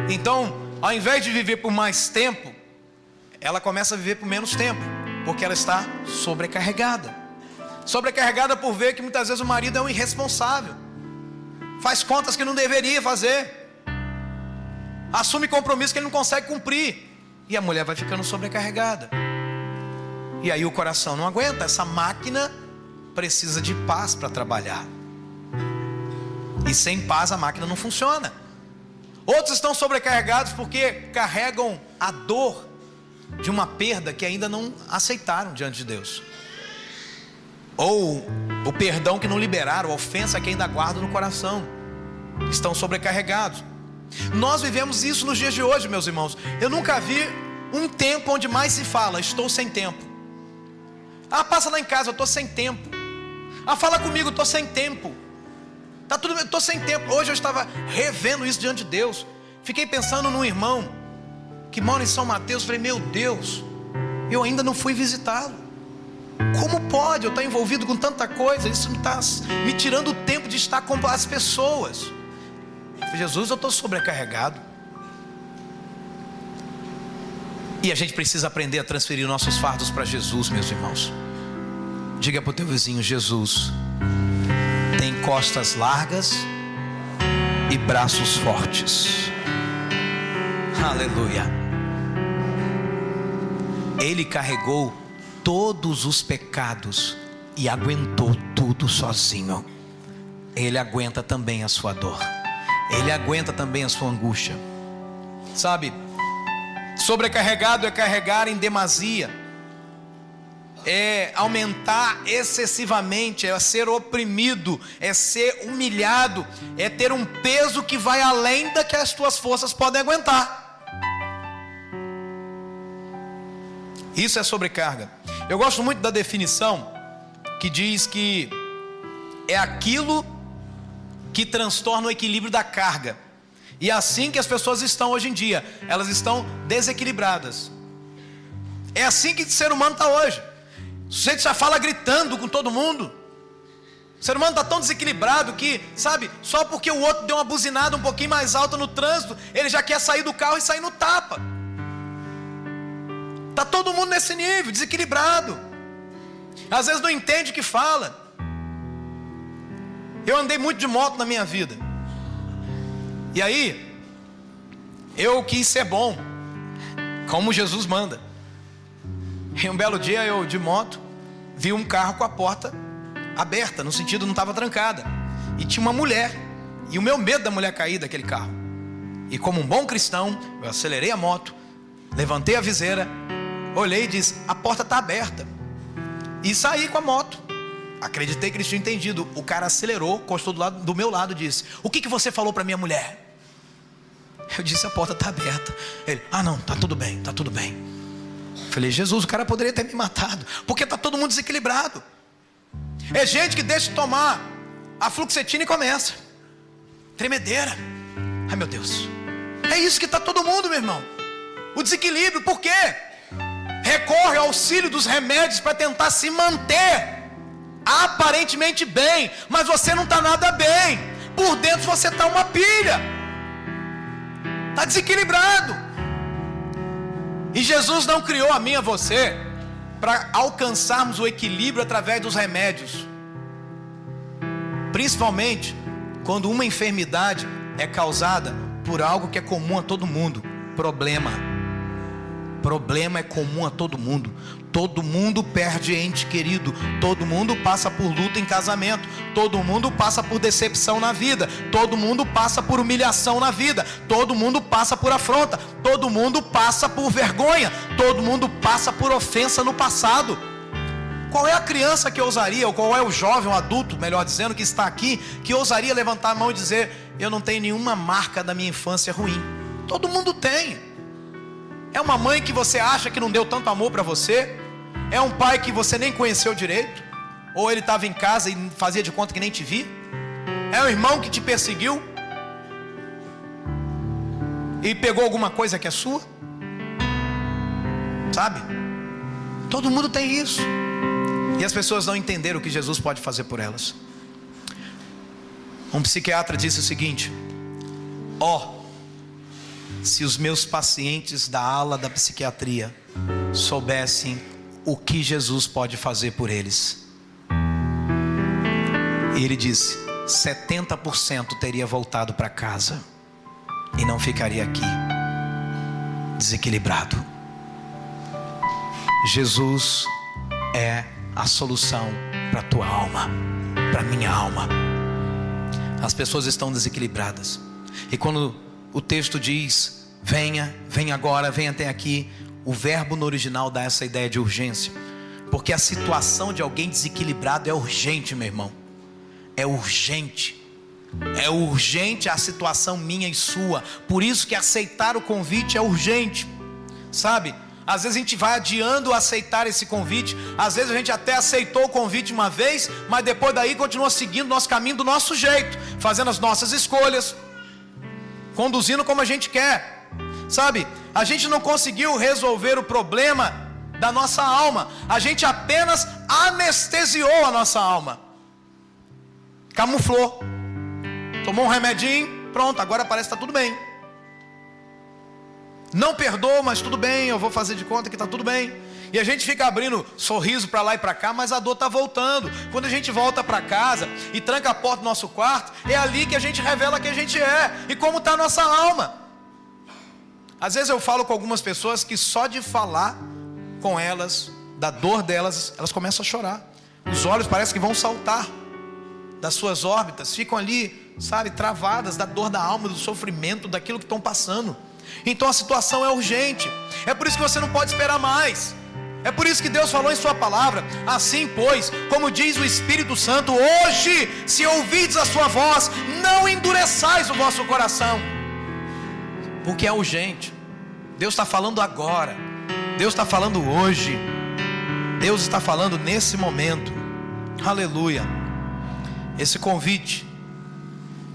Então, ao invés de viver por mais tempo, ela começa a viver por menos tempo, porque ela está sobrecarregada. Sobrecarregada por ver que muitas vezes o marido é um irresponsável, faz contas que não deveria fazer, assume compromisso que ele não consegue cumprir, e a mulher vai ficando sobrecarregada. E aí o coração não aguenta. Essa máquina precisa de paz para trabalhar, e sem paz a máquina não funciona. Outros estão sobrecarregados porque carregam a dor de uma perda que ainda não aceitaram diante de Deus, ou o perdão que não liberaram, a ofensa que ainda guardam no coração. Estão sobrecarregados. Nós vivemos isso nos dias de hoje, meus irmãos. Eu nunca vi um tempo onde mais se fala: estou sem tempo. Ah, passa lá em casa, eu estou sem tempo. Ah, fala comigo, eu estou sem tempo. Tá tudo bem, estou sem tempo. Hoje eu estava revendo isso diante de Deus. Fiquei pensando num irmão que mora em São Mateus. Falei, meu Deus, eu ainda não fui visitá-lo. Como pode eu estar envolvido com tanta coisa? Isso está me tirando o tempo de estar com as pessoas. Falei, Jesus, eu estou sobrecarregado. E a gente precisa aprender a transferir nossos fardos para Jesus, meus irmãos. Diga para o teu vizinho: Jesus tem costas largas e braços fortes. Aleluia. Ele carregou todos os pecados e aguentou tudo sozinho. Ele aguenta também a sua dor, ele aguenta também a sua angústia. Sabe, sobrecarregado é carregar em demasia, é aumentar excessivamente, é ser oprimido, é ser humilhado, é ter um peso que vai além da que as tuas forças podem aguentar. Isso é sobrecarga. Eu gosto muito da definição que diz que é aquilo que transtorna o equilíbrio da carga. E é assim que as pessoas estão hoje em dia. Elas estão desequilibradas. É assim que o ser humano está hoje. O sujeito já fala gritando com todo mundo. O ser humano está tão desequilibrado que, sabe, só porque o outro deu uma buzinada um pouquinho mais alta no trânsito, ele já quer sair do carro e sair no tapa. Está todo mundo nesse nível, desequilibrado. Às vezes não entende o que fala. Eu andei muito de moto na minha vida. E aí, eu quis ser bom, como Jesus manda. E um belo dia eu de moto, vi um carro com a porta aberta, no sentido não estava trancada. E tinha uma mulher. E o meu medo da mulher cair daquele carro. E como um bom cristão, eu acelerei a moto, levantei a viseira, olhei e disse: a porta está aberta. E saí com a moto. Acreditei que eles tinham entendido. O cara acelerou, encostou do meu lado e disse: o que você falou para minha mulher? Eu disse: a porta está aberta. Ele: ah não, está tudo bem, está tudo bem. Falei: Jesus, o cara poderia ter me matado, porque está todo mundo desequilibrado. É gente que deixa de tomar a fluoxetina e começa tremedeira. Ai meu Deus, é isso que está todo mundo, meu irmão. O desequilíbrio. Por quê? Recorre ao auxílio dos remédios para tentar se manter aparentemente bem, mas você não está nada bem. Por dentro você está uma pilha, está desequilibrado. E Jesus não criou a mim e a você para alcançarmos o equilíbrio através dos remédios. Principalmente quando uma enfermidade é causada por algo que é comum a todo mundo. Problema é comum a todo mundo. Todo mundo perde ente querido. Todo mundo passa por luta em casamento. Todo mundo passa por decepção na vida. Todo mundo passa por humilhação na vida. Todo mundo passa por afronta. Todo mundo passa por vergonha. Todo mundo passa por ofensa no passado. Qual é a criança que ousaria, ou qual é o jovem, o adulto, melhor dizendo, que está aqui, que ousaria levantar a mão e dizer: eu não tenho nenhuma marca da minha infância ruim? Todo mundo tem. É uma mãe que você acha que não deu tanto amor para você? É um pai que você nem conheceu direito? Ou ele estava em casa e fazia de conta que nem te via? É um irmão que te perseguiu e pegou alguma coisa que é sua? Sabe? Todo mundo tem isso. E as pessoas não entenderam o que Jesus pode fazer por elas. Um psiquiatra disse o seguinte: se os meus pacientes da ala da psiquiatria soubessem o que Jesus pode fazer por eles. E ele disse: 70% teria voltado para casa e não ficaria aqui desequilibrado. Jesus é a solução para a tua alma, para a minha alma. As pessoas estão desequilibradas. E quando o texto diz: venha agora, venha até aqui, o verbo no original dá essa ideia de urgência. Porque a situação de alguém desequilibrado é urgente, meu irmão. É urgente. É urgente a situação minha e sua. Por isso que aceitar o convite é urgente. Sabe? Às vezes a gente vai adiando aceitar esse convite. Às vezes a gente até aceitou o convite uma vez, mas depois daí continua seguindo nosso caminho do nosso jeito, fazendo as nossas escolhas, conduzindo como a gente quer. Sabe? A gente não conseguiu resolver o problema da nossa alma. A gente apenas anestesiou a nossa alma. Camuflou. Tomou um remedinho, pronto, agora parece que está tudo bem. Não perdoa, mas tudo bem, eu vou fazer de conta que está tudo bem. E a gente fica abrindo sorriso para lá e para cá, mas a dor está voltando. Quando a gente volta para casa e tranca a porta do nosso quarto, é ali que a gente revela quem a gente é e como está a nossa alma. Às vezes eu falo com algumas pessoas que só de falar com elas, da dor delas, elas começam a chorar. Os olhos parecem que vão saltar das suas órbitas, ficam ali, sabe, travadas da dor da alma, do sofrimento, daquilo que estão passando. Então a situação é urgente. É por isso que você não pode esperar mais. É por isso que Deus falou em sua palavra: assim pois, como diz o Espírito Santo, hoje, se ouvides a sua voz, não endureçais o vosso coração. Porque é urgente. Deus está falando agora. Deus está falando hoje. Deus está falando nesse momento. Aleluia. Esse convite,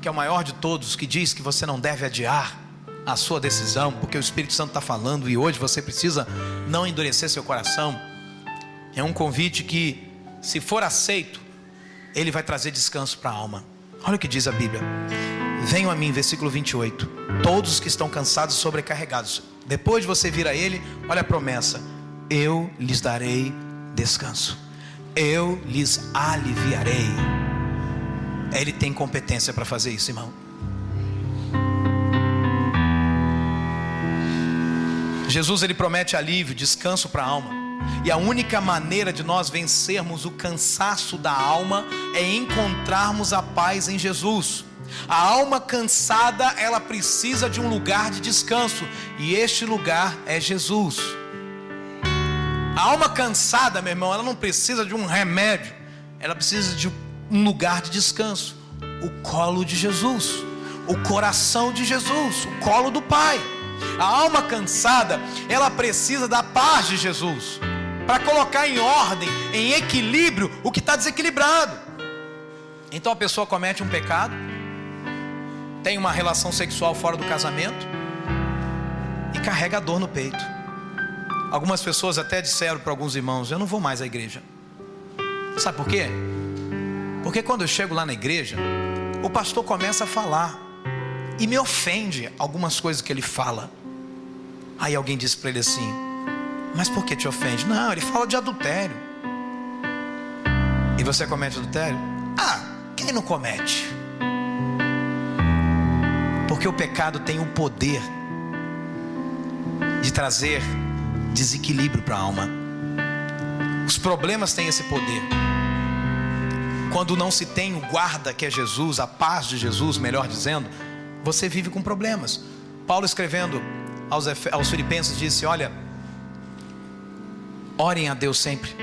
que é o maior de todos, que diz que você não deve adiar a sua decisão, porque o Espírito Santo está falando e hoje você precisa não endurecer seu coração. É um convite que, se for aceito, ele vai trazer descanso para a alma. Olha o que diz a Bíblia: venham a mim, versículo 28, todos os que estão cansados e sobrecarregados. Depois de você vir a ele, olha a promessa: eu lhes darei descanso, eu lhes aliviarei. Ele tem competência para fazer isso, irmão. Jesus, ele promete alívio, descanso para a alma. E a única maneira de nós vencermos o cansaço da alma é encontrarmos a paz em Jesus. A alma cansada, ela precisa de um lugar de descanso, e este lugar é Jesus. A alma cansada, meu irmão, ela não precisa de um remédio, ela precisa de um lugar de descanso. O colo de Jesus, o coração de Jesus, o colo do Pai. A alma cansada, ela precisa da paz de Jesus, para colocar em ordem, em equilíbrio, o que está desequilibrado. Então a pessoa comete um pecado, tem uma relação sexual fora do casamento e carrega a dor no peito. Algumas pessoas até disseram para alguns irmãos: eu não vou mais à igreja. Sabe por quê? Porque quando eu chego lá na igreja, o pastor começa a falar e me ofende algumas coisas que ele fala. Aí alguém disse para ele assim: Mas por que te ofende? Não, ele fala de adultério. E você comete adultério? Ah, quem não comete? Porque o pecado tem o poder de trazer desequilíbrio para a alma. Os problemas têm esse poder. Quando não se tem o guarda que é Jesus, a paz de Jesus, melhor dizendo, você vive com problemas. Paulo, escrevendo aos Filipenses, disse: olha, orem a Deus sempre,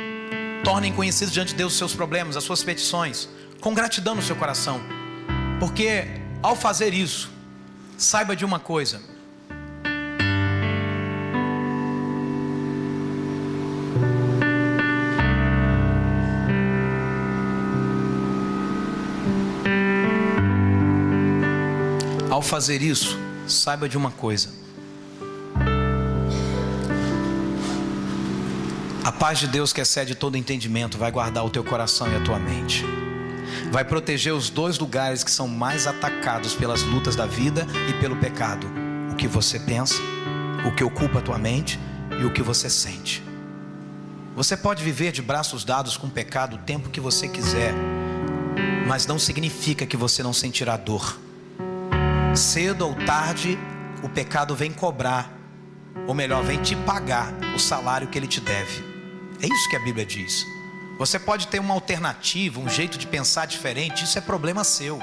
tornem conhecidos diante de Deus os seus problemas, as suas petições, com gratidão no seu coração, porque ao fazer isso, saiba de uma coisa: ao fazer isso, saiba de uma coisa: a paz de Deus, que excede todo entendimento, vai guardar o teu coração e a tua mente, vai proteger os dois lugares que são mais atacados pelas lutas da vida e pelo pecado: o que você pensa, o que ocupa a tua mente e o que você sente. Você pode viver de braços dados com o pecado o tempo que você quiser, mas não significa que você não sentirá dor. Cedo ou tarde, o pecado vem cobrar, ou melhor, vem te pagar o salário que ele te deve. É isso que a Bíblia diz. Você pode ter uma alternativa, um jeito de pensar diferente, isso é problema seu.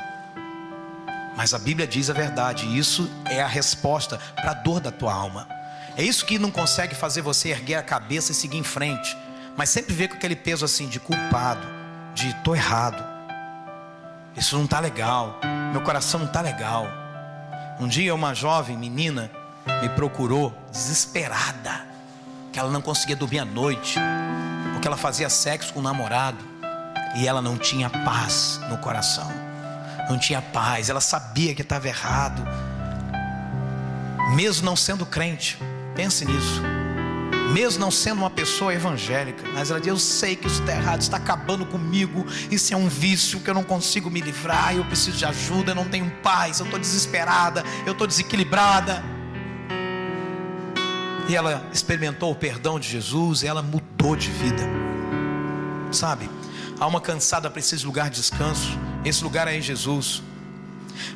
Mas a Bíblia diz a verdade, e isso é a resposta para a dor da tua alma. É isso que não consegue fazer você erguer a cabeça e seguir em frente, mas sempre vê com aquele peso assim de culpado, de tô errado, isso não está legal, meu coração não está legal. Um dia uma jovem menina me procurou desesperada, que ela não conseguia dormir à noite, porque ela fazia sexo com o namorado e ela não tinha paz no coração, não tinha paz. Ela sabia que estava errado, mesmo não sendo crente. Pense nisso, mesmo não sendo uma pessoa evangélica, mas ela diz: eu sei que isso está errado, está acabando comigo, isso é um vício que eu não consigo me livrar, eu preciso de ajuda, eu não tenho paz, eu estou desesperada, eu estou desequilibrada. E ela experimentou o perdão de Jesus e ela mudou de vida. Sabe, a alma cansada precisa de lugar de descanso. Esse lugar é em Jesus.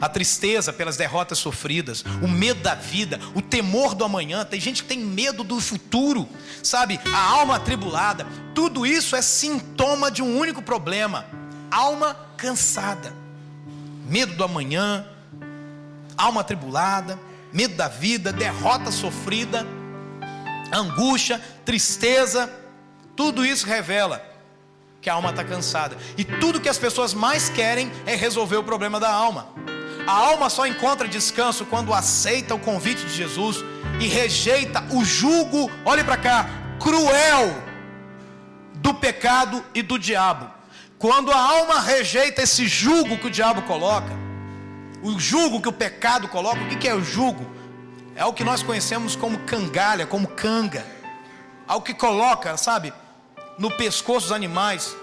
A tristeza pelas derrotas sofridas, o medo da vida, o temor do amanhã. Tem gente que tem medo do futuro, sabe? A alma atribulada, tudo isso é sintoma de um único problema: alma cansada. Medo do amanhã, alma atribulada, medo da vida, derrota sofrida, angústia, tristeza. Tudo isso revela que a alma está cansada. E tudo que as pessoas mais querem é resolver o problema da alma. A alma só encontra descanso quando aceita o convite de Jesus e rejeita o jugo, olhe para cá, cruel do pecado e do diabo. Quando a alma rejeita esse jugo que o diabo coloca, o jugo que o pecado coloca. O que é o jugo? É o que nós conhecemos como cangalha, como canga, algo que coloca, sabe, no pescoço dos animais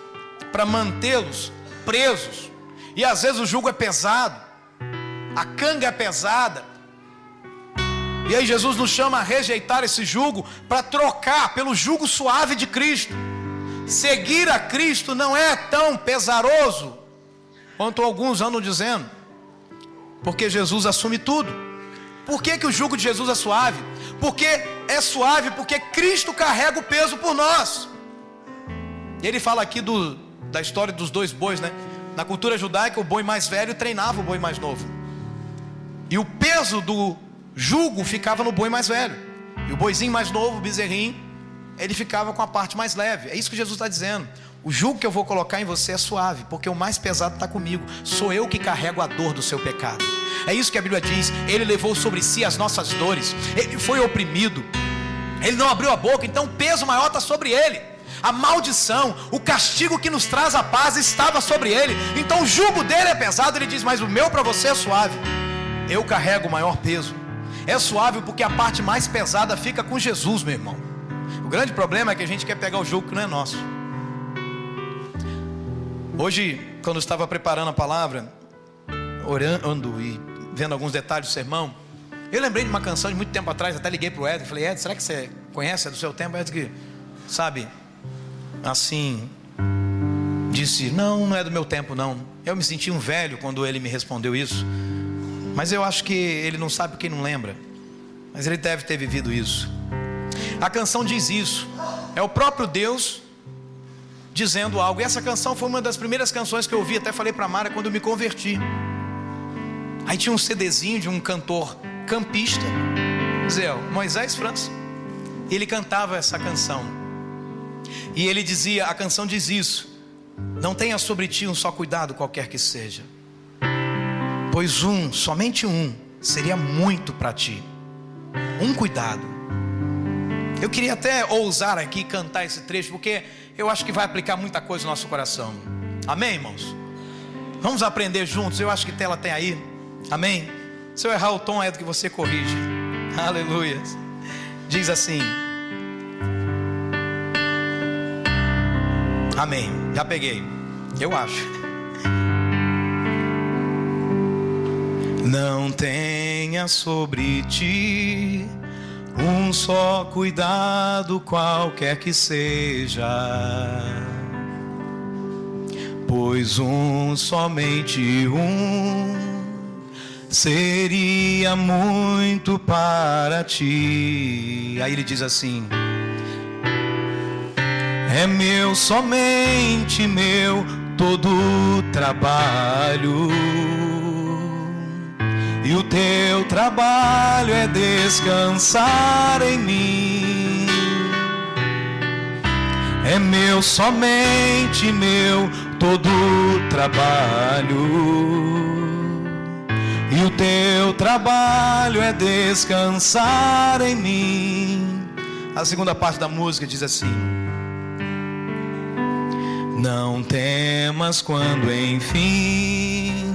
para mantê-los presos. E às vezes o jugo é pesado, a canga é pesada. E aí Jesus nos chama a rejeitar esse jugo para trocar pelo jugo suave de Cristo. Seguir a Cristo não é tão pesaroso quanto alguns andam dizendo, porque Jesus assume tudo. Por que o jugo de Jesus é suave? Porque é suave porque Cristo carrega o peso por nós. Ele fala aqui da história dos dois bois, né? Na cultura judaica, o boi mais velho treinava o boi mais novo, e o peso do jugo ficava no boi mais velho, e o boizinho mais novo, o bezerrinho, ele ficava com a parte mais leve. É isso que Jesus está dizendo: o jugo que eu vou colocar em você é suave, porque o mais pesado está comigo. Sou eu que carrego a dor do seu pecado. É isso que a Bíblia diz: ele levou sobre si as nossas dores, ele foi oprimido, ele não abriu a boca, então o peso maior está sobre ele. A maldição, o castigo que nos traz a paz estava sobre ele. Então o jugo dele é pesado. Ele diz: mas o meu para você é suave. Eu carrego o maior peso. É suave porque a parte mais pesada fica com Jesus, meu irmão. O grande problema é que a gente quer pegar o jugo que não é nosso. Hoje, quando eu estava preparando a palavra, orando e vendo alguns detalhes do sermão, eu lembrei de uma canção de muito tempo atrás. Até liguei para o Ed e falei: Ed, será que você conhece, é do seu tempo, é que, sabe, assim, disse, não é do meu tempo não. Eu me senti um velho quando ele me respondeu isso, mas eu acho que ele não sabe porque não lembra, mas ele deve ter vivido isso. A canção diz isso, é o próprio Deus dizendo algo. E essa canção foi uma das primeiras canções que eu ouvi, até falei para a Mara quando eu me converti. Aí tinha um CDzinho de um cantor campista, Zé Moisés França, e ele cantava essa canção, e ele dizia, a canção diz isso: não tenha sobre ti um só cuidado qualquer que seja, pois somente um, seria muito para ti. Um cuidado. Eu queria até ousar aqui cantar esse trecho, porque eu acho que vai aplicar muita coisa no nosso coração. Amém, irmãos? Vamos aprender juntos. Eu acho que tela tem aí. Amém? Se eu errar o tom é do que você corrige. Aleluia. Diz assim. Amém. Já peguei. Eu acho. Não tenha sobre ti um só cuidado qualquer que seja, pois somente um, seria muito para ti. Aí ele diz assim: é meu, somente meu, todo o trabalho, e o teu trabalho é descansar em mim. É meu, somente meu, todo o trabalho, e o teu trabalho é descansar em mim. A segunda parte da música diz assim: não temas quando enfim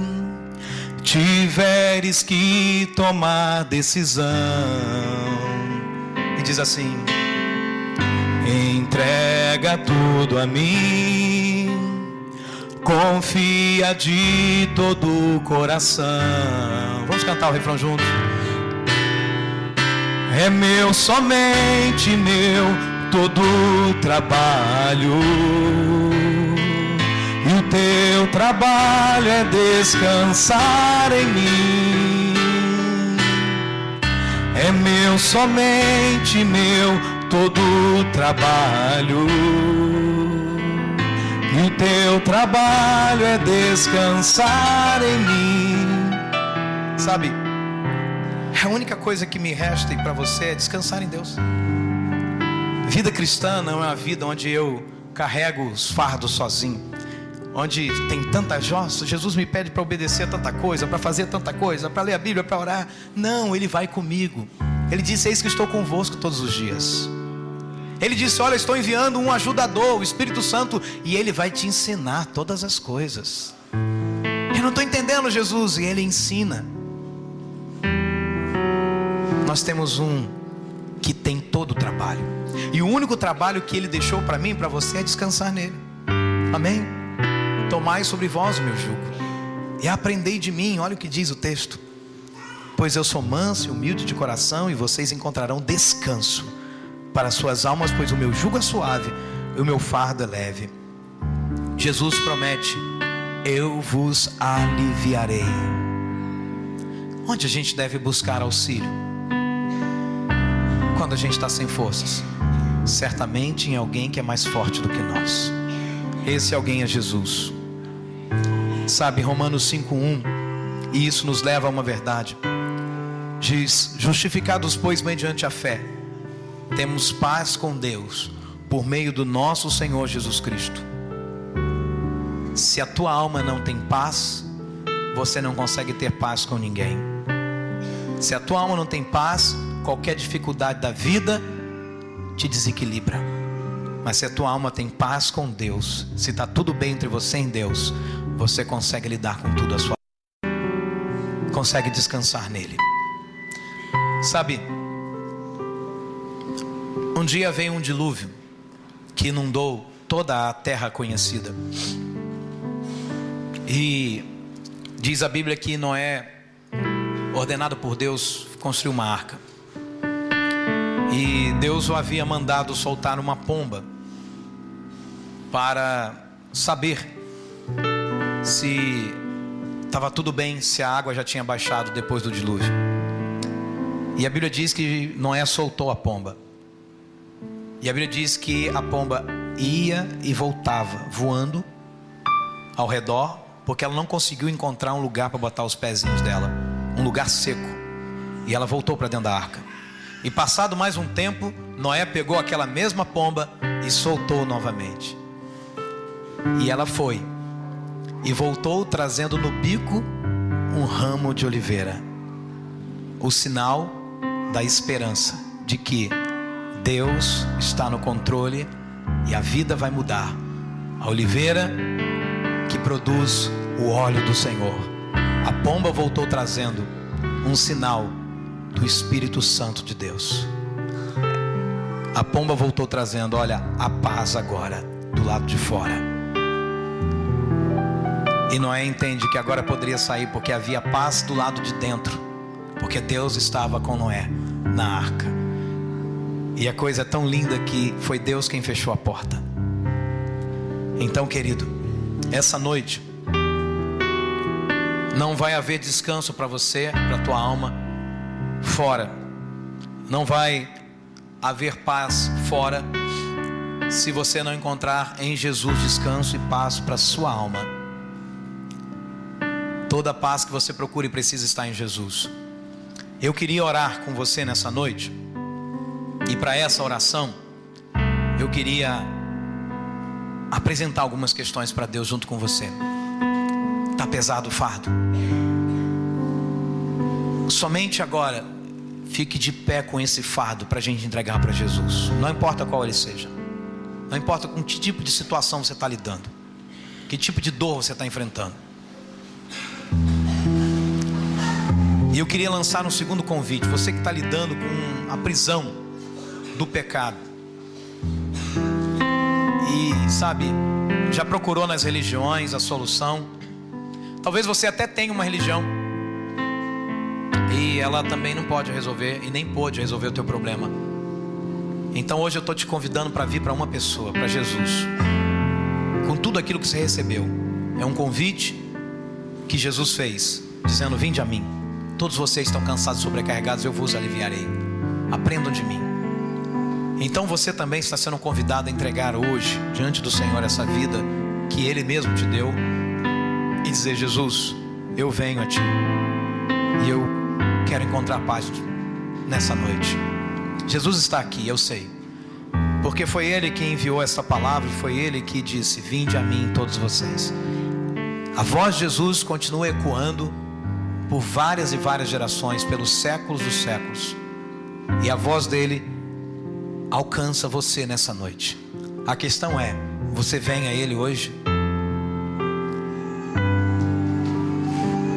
tiveres que tomar decisão. E diz assim: entrega tudo a mim, confia de todo o coração. Vamos cantar o refrão juntos. É meu, somente meu, todo o trabalho, e o teu trabalho é descansar em mim. É meu, somente meu, todo o trabalho, e o teu trabalho é descansar em mim. Sabe, a única coisa que me resta e para você é descansar em Deus. Vida cristã não é uma vida onde eu carrego os fardos sozinho, onde tem tanta jossa. Jesus me pede para obedecer tanta coisa, para fazer tanta coisa, para ler a Bíblia, para orar. Não, Ele vai comigo. Ele disse: eis que estou convosco todos os dias. Ele disse: olha, estou enviando um ajudador, o Espírito Santo, e Ele vai te ensinar todas as coisas. Eu não estou entendendo, Jesus, e Ele ensina. Nós temos um que tem todo o trabalho, e o único trabalho que Ele deixou para mim e para você é descansar nele. Amém? Tomai sobre vós o meu jugo, e aprendei de mim. Olha o que diz o texto: pois eu sou manso e humilde de coração, e vocês encontrarão descanso para suas almas, pois o meu jugo é suave e o meu fardo é leve. Jesus promete: eu vos aliviarei. Onde a gente deve buscar auxílio? Quando a gente está sem forças? Certamente em alguém que é mais forte do que nós. Esse alguém é Jesus. Sabe, Romanos 5:1, e isso nos leva a uma verdade. Diz: justificados pois mediante a fé, temos paz com Deus por meio do nosso Senhor Jesus Cristo. Se a tua alma não tem paz, você não consegue ter paz com ninguém. Se a tua alma não tem paz, qualquer dificuldade da vida te desequilibra. Mas se a tua alma tem paz com Deus, se está tudo bem entre você e Deus, você consegue lidar com tudo a sua vida, consegue descansar nele. Sabe, um dia veio um dilúvio que inundou toda a terra conhecida. E diz a Bíblia que Noé, ordenado por Deus, construiu uma arca. E Deus o havia mandado soltar uma pomba para saber se estava tudo bem, se a água já tinha baixado depois do dilúvio. E a Bíblia diz que Noé soltou a pomba. E a Bíblia diz que a pomba ia e voltava voando ao redor, porque ela não conseguiu encontrar um lugar para botar os pezinhos dela, um lugar seco. E ela voltou para dentro da arca. E passado mais um tempo, Noé pegou aquela mesma pomba e soltou novamente. E ela foi e voltou trazendo no bico um ramo de oliveira, o sinal da esperança de que Deus está no controle e a vida vai mudar. A oliveira que produz o óleo do Senhor. A pomba voltou trazendo um sinal do Espírito Santo de Deus. A pomba voltou trazendo, olha, a paz agora do lado de fora. E Noé entende que agora poderia sair porque havia paz do lado de dentro, porque Deus estava com Noé na arca. E a coisa é tão linda que foi Deus quem fechou a porta. Então, querido, essa noite não vai haver descanso para você, para a tua alma fora. Não vai haver paz fora se você não encontrar em Jesus descanso e paz para a sua alma. Toda a paz que você procure precisa estar em Jesus. Eu queria orar com você nessa noite. E para essa oração, eu queria apresentar algumas questões para Deus junto com você. Está pesado o fardo? Somente agora, fique de pé com esse fardo para a gente entregar para Jesus. Não importa qual ele seja. Não importa com que tipo de situação você está lidando. Que tipo de dor você está enfrentando. E eu queria lançar um segundo convite. Você que está lidando com a prisão do pecado. E sabe, já procurou nas religiões a solução. Talvez você até tenha uma religião e ela também não pode resolver e nem pôde resolver o teu problema. Então hoje eu estou te convidando para vir para uma pessoa, para Jesus. Com tudo aquilo que você recebeu. É um convite que Jesus fez, dizendo: vinde a mim. Todos vocês estão cansados e sobrecarregados, eu vos aliviarei. Aprendam de mim. Então você também está sendo convidado a entregar hoje diante do Senhor essa vida que Ele mesmo te deu e dizer: Jesus, eu venho a Ti e eu quero encontrar paz nessa noite. Jesus está aqui, eu sei, porque foi Ele que enviou essa palavra e foi Ele que disse: vinde a mim todos vocês. A voz de Jesus continua ecoando por várias e várias gerações, pelos séculos dos séculos, e a voz dele alcança você nessa noite. A questão é: você vem a Ele hoje?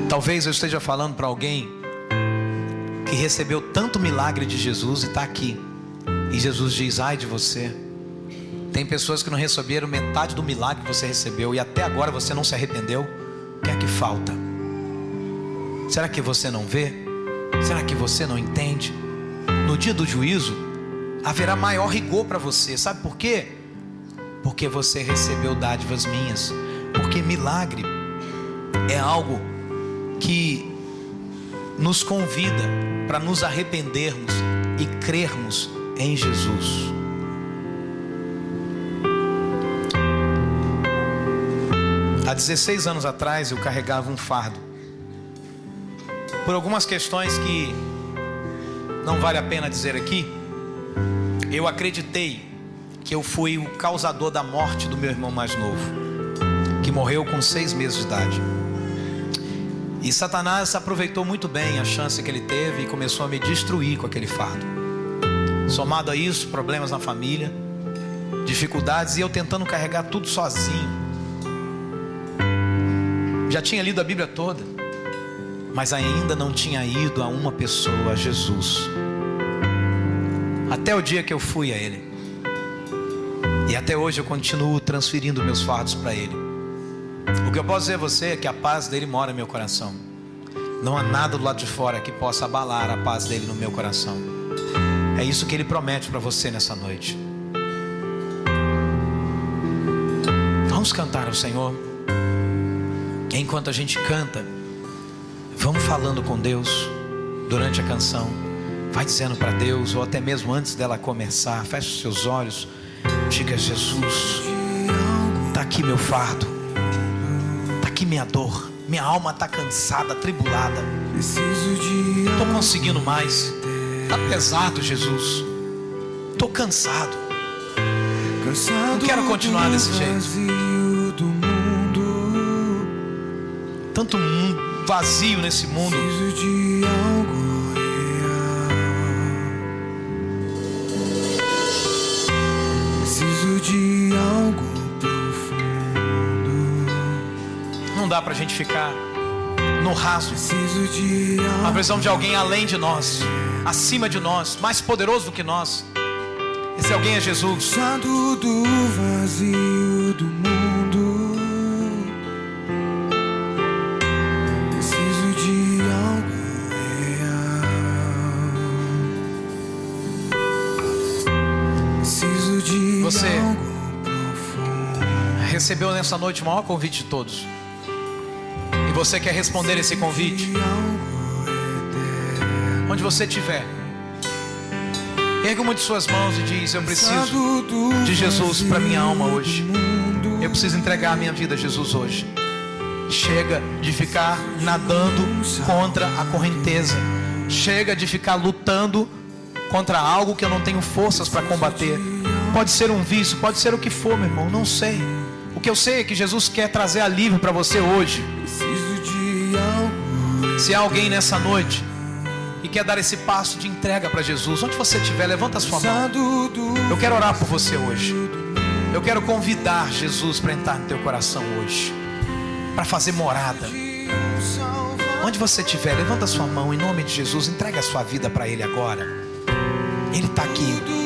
Talvez eu esteja falando para alguém que recebeu tanto milagre de Jesus e está aqui, e Jesus diz: ai de você. Tem pessoas que não receberam metade do milagre que você recebeu e até agora você não se arrependeu. O que é que falta? Será que você não vê? Será que você não entende? No dia do juízo haverá maior rigor para você. Sabe por quê? Porque você recebeu dádivas minhas. Porque milagre é algo que nos convida para nos arrependermos e crermos em Jesus. Há 16 anos atrás eu carregava um fardo. Por algumas questões que não vale a pena dizer aqui, eu acreditei que eu fui o causador da morte do meu irmão mais novo, que morreu com 6 meses de idade. E Satanás aproveitou muito bem a chance que ele teve e começou a me destruir com aquele fardo. Somado a isso, problemas na família, dificuldades, e eu tentando carregar tudo sozinho. Já tinha lido a Bíblia toda, mas ainda não tinha ido a uma pessoa, a Jesus. Até o dia que eu fui a Ele. E até hoje eu continuo transferindo meus fardos para Ele. O que eu posso dizer a você é que a paz dele mora no meu coração. Não há nada do lado de fora que possa abalar a paz dele no meu coração. É isso que Ele promete para você nessa noite. Vamos cantar ao Senhor. E enquanto a gente canta, vamos falando com Deus durante a canção. Vai dizendo para Deus, ou até mesmo antes dela começar, feche os seus olhos. Diga: Jesus, está aqui meu fardo, está aqui minha dor, minha alma está cansada, atribulada, não estou conseguindo mais, está pesado, Jesus, estou cansado, não quero continuar desse jeito. Tanto vazio nesse mundo. De algo profundo. Não dá pra gente ficar no raso. Nós precisamos de alguém além de nós, acima de nós, mais poderoso do que nós. Esse alguém é Jesus. Cansado do vazio do mundo, preciso de algo real. Preciso de Você algo profundo. recebeu nessa noite o maior convite de todos, e você quer responder esse convite. Onde você estiver, erga uma de suas mãos e diz: eu preciso de Jesus para minha alma hoje. Eu preciso entregar a minha vida a Jesus hoje. Chega de ficar nadando contra a correnteza. Chega de ficar lutando contra algo que eu não tenho forças para combater. Pode ser um vício, pode ser o que for, meu irmão, não sei. O que eu sei é que Jesus quer trazer alívio para você hoje. Se há alguém nessa noite e quer dar esse passo de entrega para Jesus, onde você estiver, levanta a sua mão. Eu quero orar por você hoje. Eu quero convidar Jesus para entrar no teu coração hoje, para fazer morada. Onde você estiver, levanta a sua mão em nome de Jesus. Entrega a sua vida para Ele agora. Ele está aqui.